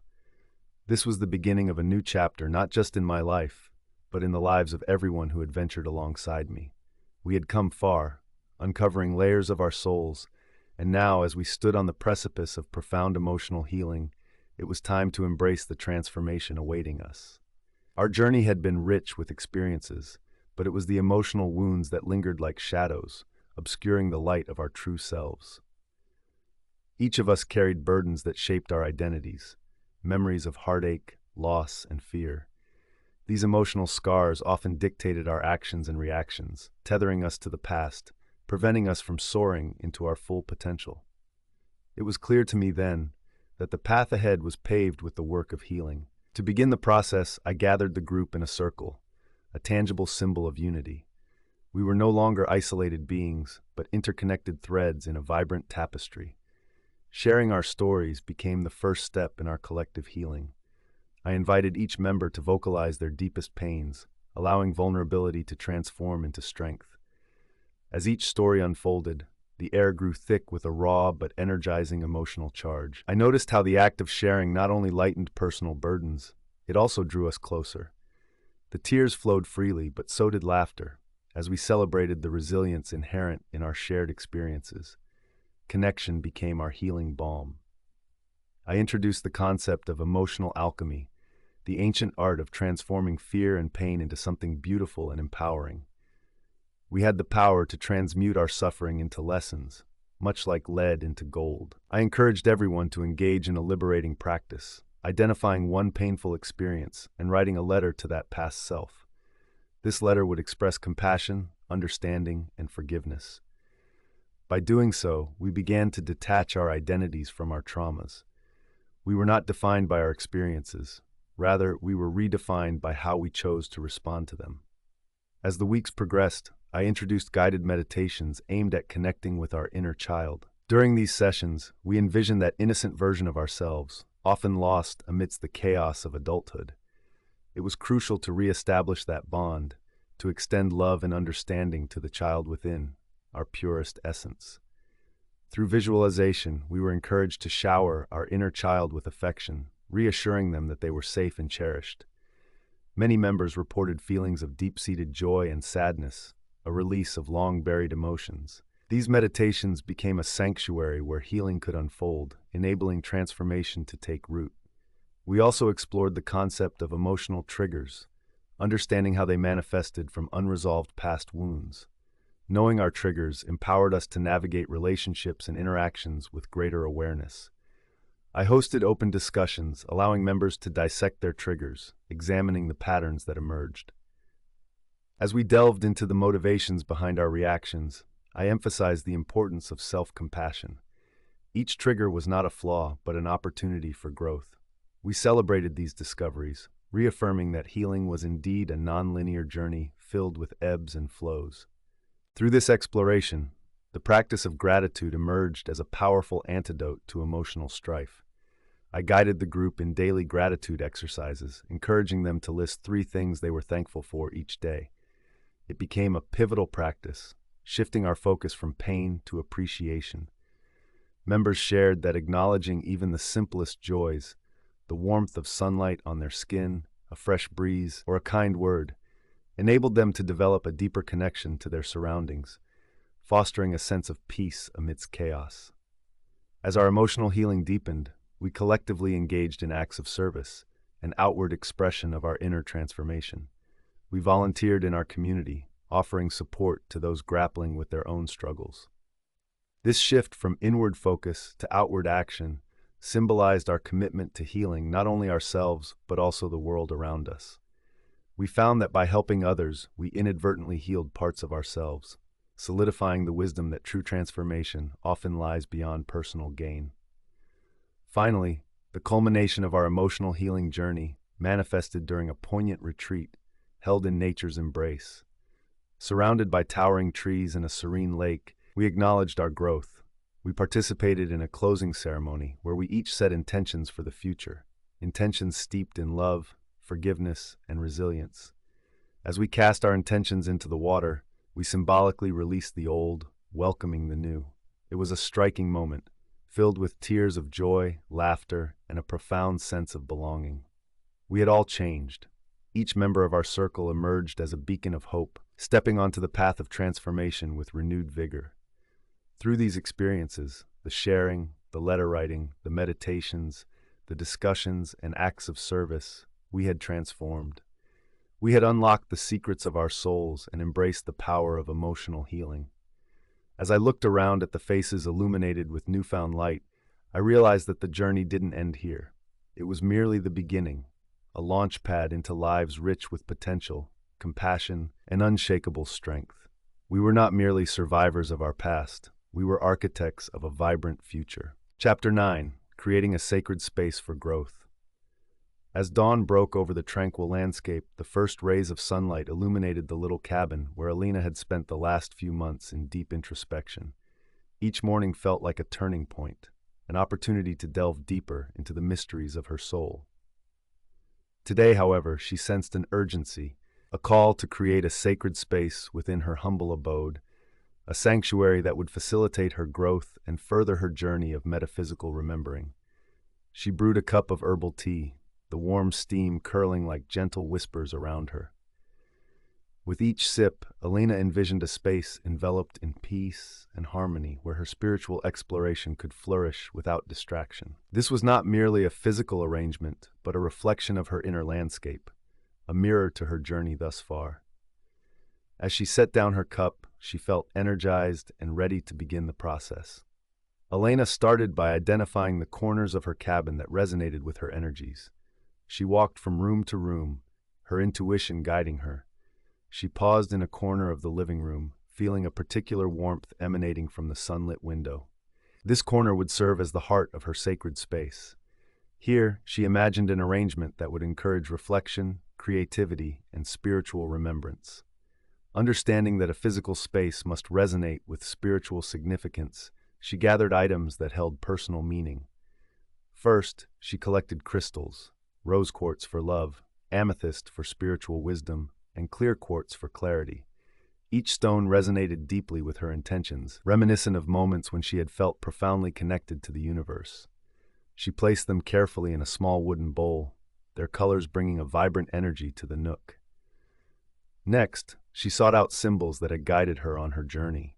This was the beginning of a new chapter, not just in my life, but in the lives of everyone who had ventured alongside me. We had come far, uncovering layers of our souls, and now, as we stood on the precipice of profound emotional healing, it was time to embrace the transformation awaiting us. Our journey had been rich with experiences, but it was the emotional wounds that lingered like shadows, obscuring the light of our true selves. Each of us carried burdens that shaped our identities, memories of heartache, loss, and fear. These emotional scars often dictated our actions and reactions, tethering us to the past, preventing us from soaring into our full potential. It was clear to me then that the path ahead was paved with the work of healing. To begin the process, I gathered the group in a circle, a tangible symbol of unity. We were no longer isolated beings, but interconnected threads in a vibrant tapestry. Sharing our stories became the first step in our collective healing. I invited each member to vocalize their deepest pains, allowing vulnerability to transform into strength. As each story unfolded, the air grew thick with a raw but energizing emotional charge. I noticed how the act of sharing not only lightened personal burdens, it also drew us closer. The tears flowed freely, but so did laughter, as we celebrated the resilience inherent in our shared experiences. Connection became our healing balm. I introduced the concept of emotional alchemy, the ancient art of transforming fear and pain into something beautiful and empowering. We had the power to transmute our suffering into lessons, much like lead into gold. I encouraged everyone to engage in a liberating practice, identifying one painful experience and writing a letter to that past self. This letter would express compassion, understanding, and forgiveness. By doing so, we began to detach our identities from our traumas. We were not defined by our experiences. Rather, we were redefined by how we chose to respond to them. As the weeks progressed, I introduced guided meditations aimed at connecting with our inner child. During these sessions, we envisioned that innocent version of ourselves, often lost amidst the chaos of adulthood. It was crucial to reestablish that bond, to extend love and understanding to the child within, our purest essence. Through visualization, we were encouraged to shower our inner child with affection, reassuring them that they were safe and cherished. Many members reported feelings of deep-seated joy and sadness, a release of long-buried emotions. These meditations became a sanctuary where healing could unfold, enabling transformation to take root. We also explored the concept of emotional triggers, understanding how they manifested from unresolved past wounds. Knowing our triggers empowered us to navigate relationships and interactions with greater awareness. I hosted open discussions, allowing members to dissect their triggers, examining the patterns that emerged. As we delved into the motivations behind our reactions, I emphasized the importance of self-compassion. Each trigger was not a flaw, but an opportunity for growth. We celebrated these discoveries, reaffirming that healing was indeed a non-linear journey filled with ebbs and flows. Through this exploration, the practice of gratitude emerged as a powerful antidote to emotional strife. I guided the group in daily gratitude exercises, encouraging them to list 3 things they were thankful for each day. It became a pivotal practice, shifting our focus from pain to appreciation. Members shared that acknowledging even the simplest joys, the warmth of sunlight on their skin, a fresh breeze, or a kind word, enabled them to develop a deeper connection to their surroundings, fostering a sense of peace amidst chaos. As our emotional healing deepened, we collectively engaged in acts of service, an outward expression of our inner transformation. We volunteered in our community, offering support to those grappling with their own struggles. This shift from inward focus to outward action symbolized our commitment to healing not only ourselves, but also the world around us. We found that by helping others, we inadvertently healed parts of ourselves, solidifying the wisdom that true transformation often lies beyond personal gain. Finally, the culmination of our emotional healing journey manifested during a poignant retreat held in nature's embrace. Surrounded by towering trees and a serene lake, we acknowledged our growth. We participated in a closing ceremony where we each set intentions for the future, intentions steeped in love, forgiveness, and resilience. As we cast our intentions into the water, we symbolically released the old, welcoming the new. It was a striking moment, filled with tears of joy, laughter, and a profound sense of belonging. We had all changed. Each member of our circle emerged as a beacon of hope, stepping onto the path of transformation with renewed vigor. Through these experiences, the sharing, the letter writing, the meditations, the discussions, and acts of service, we had transformed. We had unlocked the secrets of our souls and embraced the power of emotional healing. As I looked around at the faces illuminated with newfound light, I realized that the journey didn't end here. It was merely the beginning, a launch pad into lives rich with potential, compassion, and unshakable strength. We were not merely survivors of our past, we were architects of a vibrant future. Chapter 9: Creating a Sacred Space for Growth. As dawn broke over the tranquil landscape, the first rays of sunlight illuminated the little cabin where Alina had spent the last few months in deep introspection. Each morning felt like a turning point, an opportunity to delve deeper into the mysteries of her soul. Today, however, she sensed an urgency, a call to create a sacred space within her humble abode, a sanctuary that would facilitate her growth and further her journey of metaphysical remembering. She brewed a cup of herbal tea, the warm steam curling like gentle whispers around her. With each sip, Alina envisioned a space enveloped in peace and harmony where her spiritual exploration could flourish without distraction. This was not merely a physical arrangement, but a reflection of her inner landscape, a mirror to her journey thus far. As she set down her cup, she felt energized and ready to begin the process. Elena started by identifying the corners of her cabin that resonated with her energies. She walked from room to room, her intuition guiding her. She paused in a corner of the living room, feeling a particular warmth emanating from the sunlit window. This corner would serve as the heart of her sacred space. Here, she imagined an arrangement that would encourage reflection, creativity, and spiritual remembrance. Understanding that a physical space must resonate with spiritual significance, she gathered items that held personal meaning. First, she collected crystals: rose quartz for love, amethyst for spiritual wisdom, and clear quartz for clarity. Each stone resonated deeply with her intentions, reminiscent of moments when she had felt profoundly connected to the universe. She placed them carefully in a small wooden bowl, their colors bringing a vibrant energy to the nook. Next, she sought out symbols that had guided her on her journey.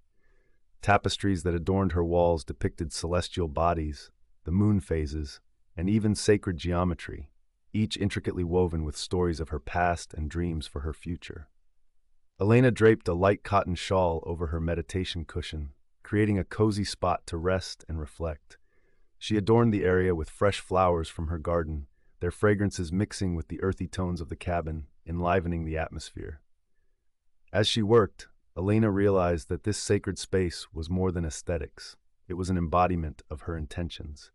Tapestries that adorned her walls depicted celestial bodies, the moon phases, and even sacred geometry, each intricately woven with stories of her past and dreams for her future. Elena draped a light cotton shawl over her meditation cushion, creating a cozy spot to rest and reflect. She adorned the area with fresh flowers from her garden, their fragrances mixing with the earthy tones of the cabin, enlivening the atmosphere. As she worked, Elena realized that this sacred space was more than aesthetics. It was an embodiment of her intentions.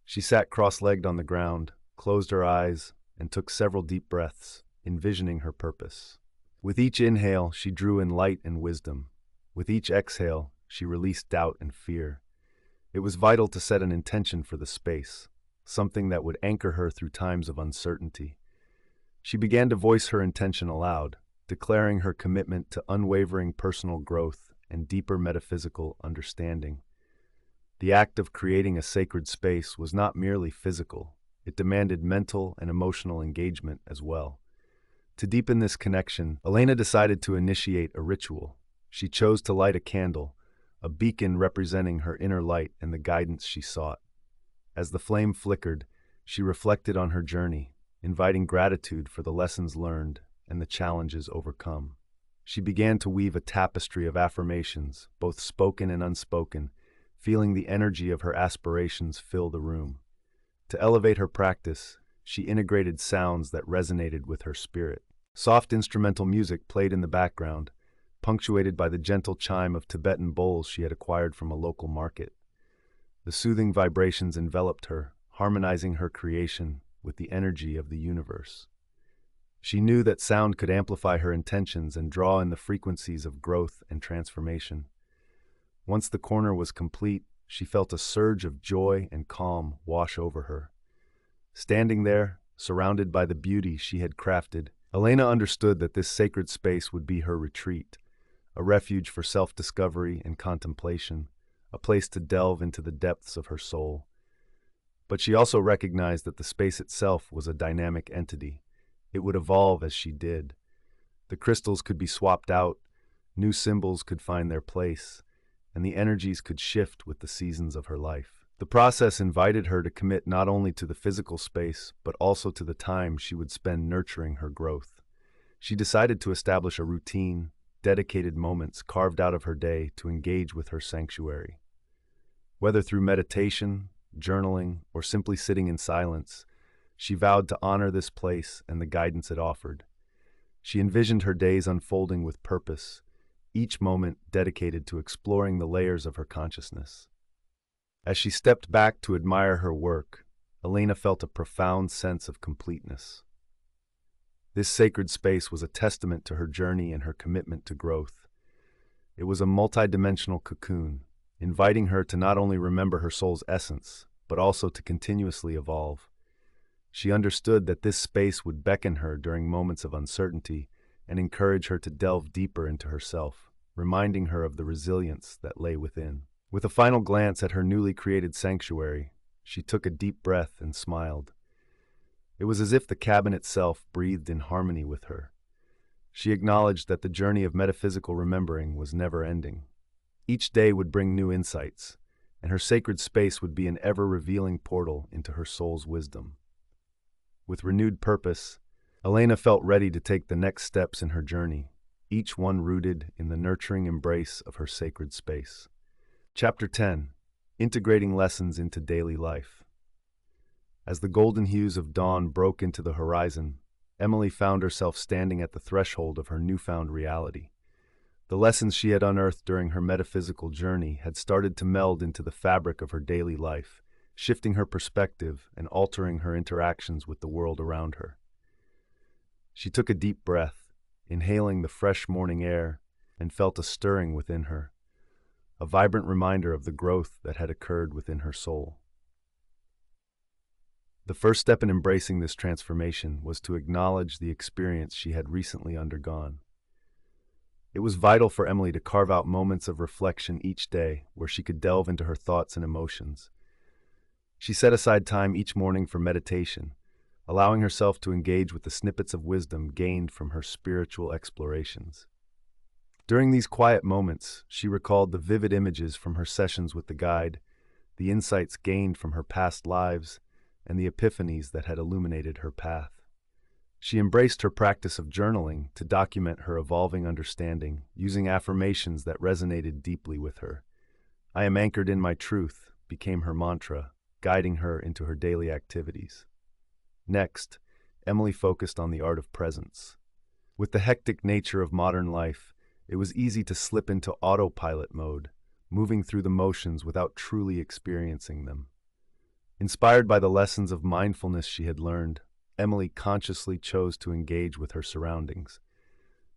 She sat cross-legged on the ground, closed her eyes, and took several deep breaths, envisioning her purpose. With each inhale, she drew in light and wisdom. With each exhale, she released doubt and fear. It was vital to set an intention for the space, something that would anchor her through times of uncertainty. She began to voice her intention aloud, declaring her commitment to unwavering personal growth and deeper metaphysical understanding. The act of creating a sacred space was not merely physical, it demanded mental and emotional engagement as well. To deepen this connection, Elena decided to initiate a ritual. She chose to light a candle, a beacon representing her inner light and the guidance she sought. As the flame flickered, she reflected on her journey, inviting gratitude for the lessons learned and the challenges overcome. She began to weave a tapestry of affirmations, both spoken and unspoken, feeling the energy of her aspirations fill the room. To elevate her practice, she integrated sounds that resonated with her spirit. Soft instrumental music played in the background, punctuated by the gentle chime of Tibetan bowls she had acquired from a local market. The soothing vibrations enveloped her, harmonizing her creation with the energy of the universe. She knew that sound could amplify her intentions and draw in the frequencies of growth and transformation. Once the corner was complete, she felt a surge of joy and calm wash over her. Standing there, surrounded by the beauty she had crafted, Elena understood that this sacred space would be her retreat, a refuge for self-discovery and contemplation, a place to delve into the depths of her soul. But she also recognized that the space itself was a dynamic entity. It would evolve as she did. The crystals could be swapped out, new symbols could find their place, and the energies could shift with the seasons of her life. The process invited her to commit not only to the physical space, but also to the time she would spend nurturing her growth. She decided to establish a routine, dedicated moments carved out of her day to engage with her sanctuary. Whether through meditation, journaling, or simply sitting in silence, she vowed to honor this place and the guidance it offered. She envisioned her days unfolding with purpose, each moment dedicated to exploring the layers of her consciousness. As she stepped back to admire her work, Elena felt a profound sense of completeness. This sacred space was a testament to her journey and her commitment to growth. It was a multidimensional cocoon, inviting her to not only remember her soul's essence, but also to continuously evolve. She understood that this space would beckon her during moments of uncertainty and encourage her to delve deeper into herself, reminding her of the resilience that lay within. With a final glance at her newly created sanctuary, she took a deep breath and smiled. It was as if the cabin itself breathed in harmony with her. She acknowledged that the journey of metaphysical remembering was never ending. Each day would bring new insights, and her sacred space would be an ever-revealing portal into her soul's wisdom. With renewed purpose, Elena felt ready to take the next steps in her journey, each one rooted in the nurturing embrace of her sacred space. Chapter 10. integrating lessons into daily life. As the golden hues of dawn broke into the horizon, Emily found herself standing at the threshold of her newfound reality. The lessons she had unearthed during her metaphysical journey had started to meld into the fabric of her daily life, shifting her perspective and altering her interactions with the world around her. She took a deep breath, inhaling the fresh morning air, and felt a stirring within her, a vibrant reminder of the growth that had occurred within her soul. The first step in embracing this transformation was to acknowledge the experience she had recently undergone. It was vital for Emily to carve out moments of reflection each day where she could delve into her thoughts and emotions. She set aside time each morning for meditation, allowing herself to engage with the snippets of wisdom gained from her spiritual explorations. During these quiet moments, she recalled the vivid images from her sessions with the guide, the insights gained from her past lives, and the epiphanies that had illuminated her path. She embraced her practice of journaling to document her evolving understanding, using affirmations that resonated deeply with her. "I am anchored in my truth" became her mantra, guiding her into her daily activities. Next, Emily focused on the art of presence. With the hectic nature of modern life, it was easy to slip into autopilot mode, moving through the motions without truly experiencing them. Inspired by the lessons of mindfulness she had learned, Emily consciously chose to engage with her surroundings.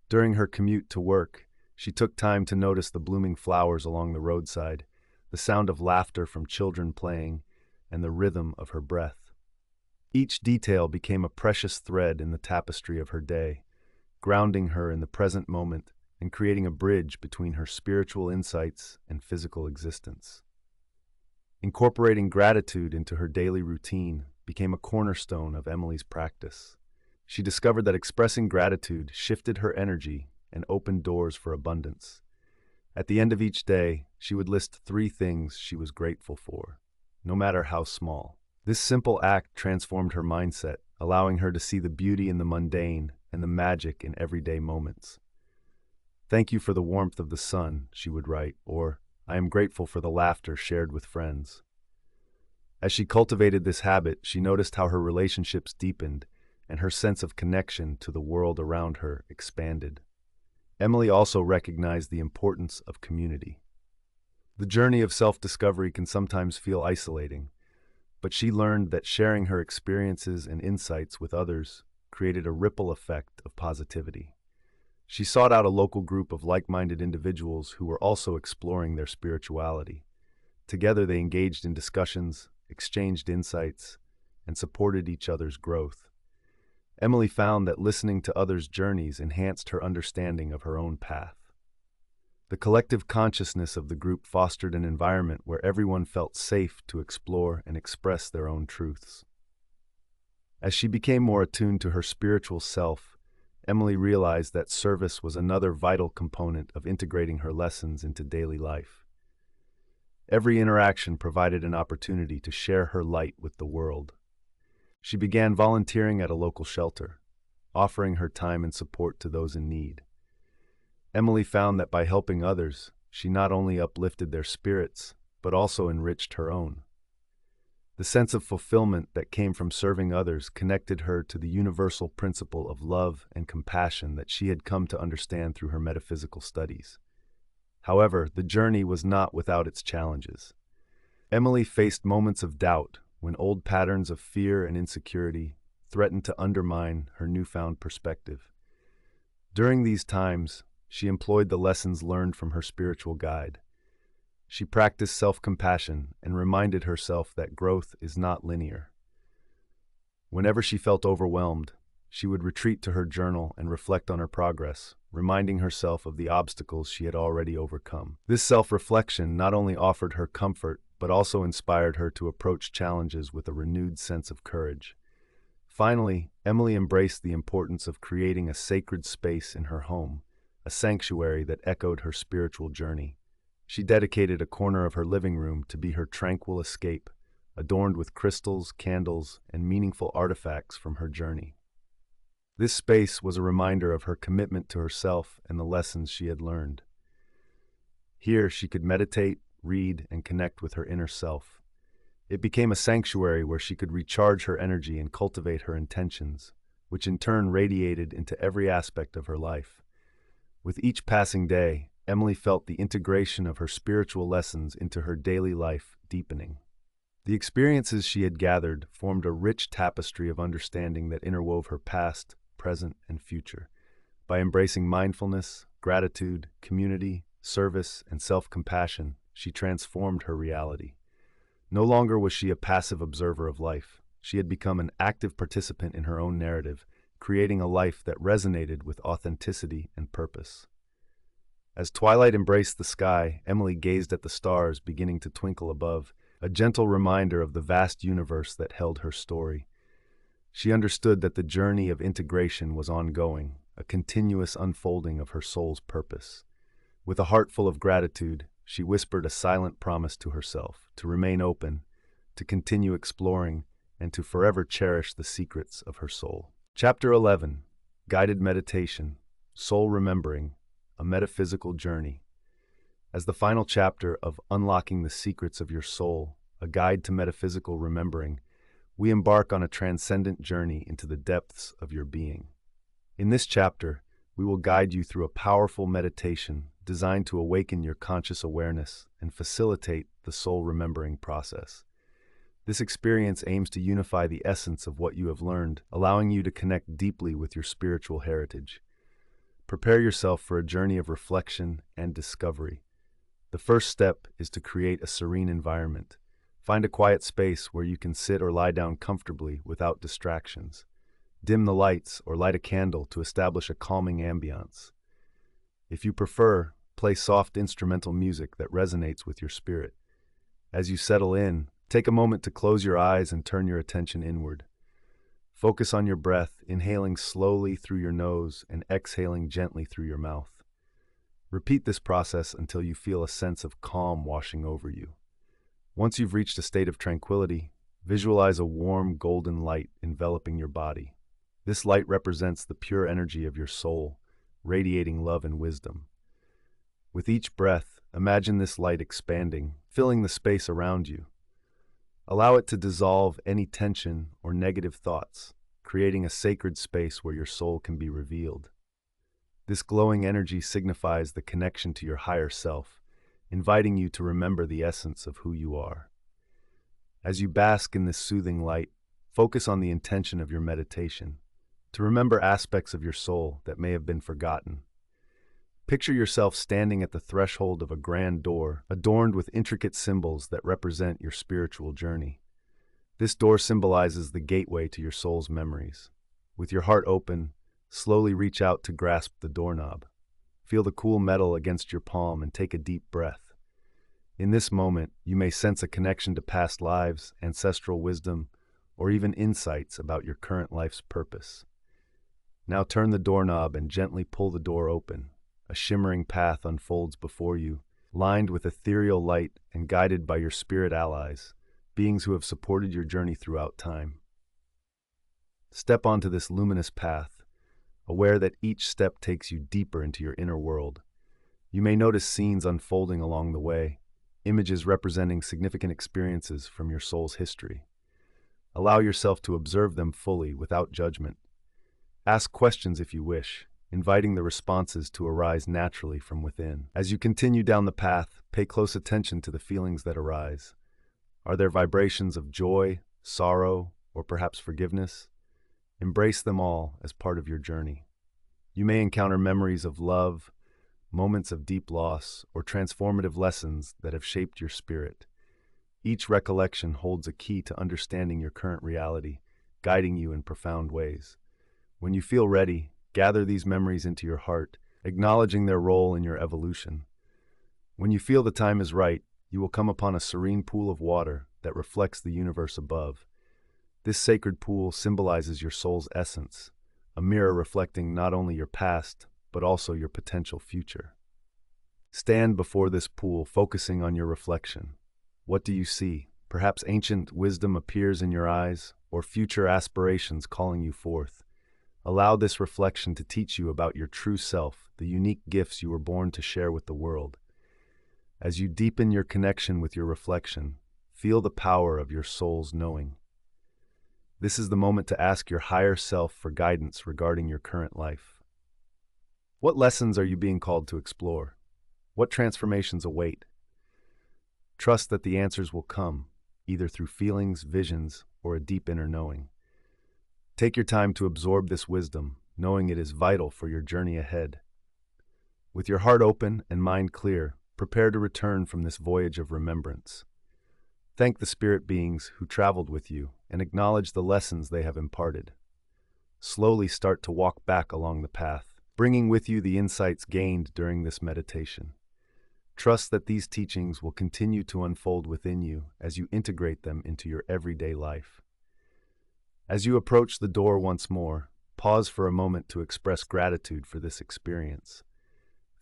During her commute to work, she took time to notice the blooming flowers along the roadside, the sound of laughter from children playing, and the rhythm of her breath. Each detail became a precious thread in the tapestry of her day, grounding her in the present moment and creating a bridge between her spiritual insights and physical existence. Incorporating gratitude into her daily routine became a cornerstone of Emily's practice. She discovered that expressing gratitude shifted her energy and opened doors for abundance. At the end of each day, she would list 3 things she was grateful for, no matter how small. This simple act transformed her mindset, allowing her to see the beauty in the mundane and the magic in everyday moments. "Thank you for the warmth of the sun," she would write, or "I am grateful for the laughter shared with friends." As she cultivated this habit, she noticed how her relationships deepened and her sense of connection to the world around her expanded. Emily also recognized the importance of community. The journey of self-discovery can sometimes feel isolating, but she learned that sharing her experiences and insights with others created a ripple effect of positivity. She sought out a local group of like-minded individuals who were also exploring their spirituality. Together they engaged in discussions, exchanged insights, and supported each other's growth. Emily found that listening to others' journeys enhanced her understanding of her own path. The collective consciousness of the group fostered an environment where everyone felt safe to explore and express their own truths. As she became more attuned to her spiritual self, Emily realized that service was another vital component of integrating her lessons into daily life. Every interaction provided an opportunity to share her light with the world. She began volunteering at a local shelter, offering her time and support to those in need. Emily found that by helping others, she not only uplifted their spirits, but also enriched her own. The sense of fulfillment that came from serving others connected her to the universal principle of love and compassion that she had come to understand through her metaphysical studies. However, the journey was not without its challenges. Emily faced moments of doubt when old patterns of fear and insecurity threatened to undermine her newfound perspective. During these times, she employed the lessons learned from her spiritual guide. She practiced self-compassion and reminded herself that growth is not linear. Whenever she felt overwhelmed, she would retreat to her journal and reflect on her progress, reminding herself of the obstacles she had already overcome. This self-reflection not only offered her comfort, but also inspired her to approach challenges with a renewed sense of courage. Finally, Emily embraced the importance of creating a sacred space in her home, a sanctuary that echoed her spiritual journey. She dedicated a corner of her living room to be her tranquil escape, adorned with crystals, candles, and meaningful artifacts from her journey. This space was a reminder of her commitment to herself and the lessons she had learned. Here she could meditate, read, and connect with her inner self. It became a sanctuary where she could recharge her energy and cultivate her intentions, which in turn radiated into every aspect of her life. With each passing day, Emily felt the integration of her spiritual lessons into her daily life deepening. The experiences she had gathered formed a rich tapestry of understanding that interwove her past, present, and future. By embracing mindfulness, gratitude, community, service, and self-compassion, she transformed her reality. No longer was she a passive observer of life. She had become an active participant in her own narrative, creating a life that resonated with authenticity and purpose. As twilight embraced the sky, Emily gazed at the stars beginning to twinkle above, a gentle reminder of the vast universe that held her story. She understood that the journey of integration was ongoing, a continuous unfolding of her soul's purpose. With a heart full of gratitude, she whispered a silent promise to herself to remain open, to continue exploring, and to forever cherish the secrets of her soul. Chapter 11: Guided Meditation, Soul Remembering, a Metaphysical Journey. As the final chapter of Unlocking the Secrets of Your Soul, a Guide to Metaphysical Remembering, we embark on a transcendent journey into the depths of your being. In this chapter, we will guide you through a powerful meditation designed to awaken your conscious awareness and facilitate the soul remembering process. This experience aims to unify the essence of what you have learned, allowing you to connect deeply with your spiritual heritage. Prepare yourself for a journey of reflection and discovery. The first step is to create a serene environment. Find a quiet space where you can sit or lie down comfortably without distractions. Dim the lights or light a candle to establish a calming ambiance. If you prefer, play soft instrumental music that resonates with your spirit. As you settle in, take a moment to close your eyes and turn your attention inward. Focus on your breath, inhaling slowly through your nose and exhaling gently through your mouth. Repeat this process until you feel a sense of calm washing over you. Once you've reached a state of tranquility, visualize a warm golden light enveloping your body. This light represents the pure energy of your soul, radiating love and wisdom. With each breath, imagine this light expanding, filling the space around you. Allow it to dissolve any tension or negative thoughts, creating a sacred space where your soul can be revealed. This glowing energy signifies the connection to your higher self, inviting you to remember the essence of who you are. As you bask in this soothing light, focus on the intention of your meditation, to remember aspects of your soul that may have been forgotten. Picture yourself standing at the threshold of a grand door, adorned with intricate symbols that represent your spiritual journey. This door symbolizes the gateway to your soul's memories. With your heart open, slowly reach out to grasp the doorknob. Feel the cool metal against your palm and take a deep breath. In this moment, you may sense a connection to past lives, ancestral wisdom, or even insights about your current life's purpose. Now turn the doorknob and gently pull the door open. A shimmering path unfolds before you, lined with ethereal light and guided by your spirit allies, beings who have supported your journey throughout time. Step onto this luminous path, aware that each step takes you deeper into your inner world. You may notice scenes unfolding along the way, images representing significant experiences from your soul's history. Allow yourself to observe them fully without judgment. Ask questions if you wish, inviting the responses to arise naturally from within. As you continue down the path, pay close attention to the feelings that arise. Are there vibrations of joy, sorrow, or perhaps forgiveness? Embrace them all as part of your journey. You may encounter memories of love, moments of deep loss, or transformative lessons that have shaped your spirit. Each recollection holds a key to understanding your current reality, guiding you in profound ways. When you feel ready, gather these memories into your heart, acknowledging their role in your evolution. When you feel the time is right, you will come upon a serene pool of water that reflects the universe above. This sacred pool symbolizes your soul's essence, a mirror reflecting not only your past, but also your potential future. Stand before this pool, focusing on your reflection. What do you see? Perhaps ancient wisdom appears in your eyes, or future aspirations calling you forth. Allow this reflection to teach you about your true self, the unique gifts you were born to share with the world. As you deepen your connection with your reflection, feel the power of your soul's knowing. This is the moment to ask your higher self for guidance regarding your current life. What lessons are you being called to explore? What transformations await? Trust that the answers will come, either through feelings, visions, or a deep inner knowing. Take your time to absorb this wisdom, knowing it is vital for your journey ahead. With your heart open and mind clear, prepare to return from this voyage of remembrance. Thank the spirit beings who traveled with you and acknowledge the lessons they have imparted. Slowly start to walk back along the path, bringing with you the insights gained during this meditation. Trust that these teachings will continue to unfold within you as you integrate them into your everyday life. As you approach the door once more, pause for a moment to express gratitude for this experience.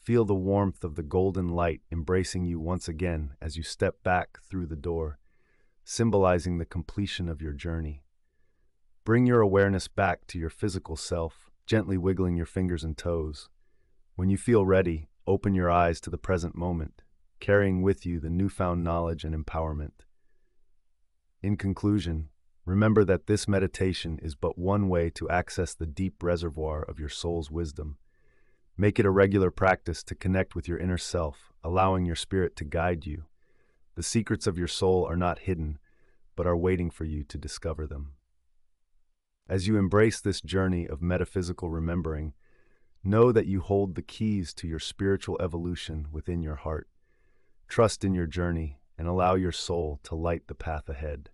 Feel the warmth of the golden light embracing you once again as you step back through the door, symbolizing the completion of your journey. Bring your awareness back to your physical self, gently wiggling your fingers and toes. When you feel ready, open your eyes to the present moment, carrying with you the newfound knowledge and empowerment. In conclusion, remember that this meditation is but one way to access the deep reservoir of your soul's wisdom. Make it a regular practice to connect with your inner self, allowing your spirit to guide you. The secrets of your soul are not hidden, but are waiting for you to discover them. As you embrace this journey of metaphysical remembering, know that you hold the keys to your spiritual evolution within your heart. Trust in your journey and allow your soul to light the path ahead.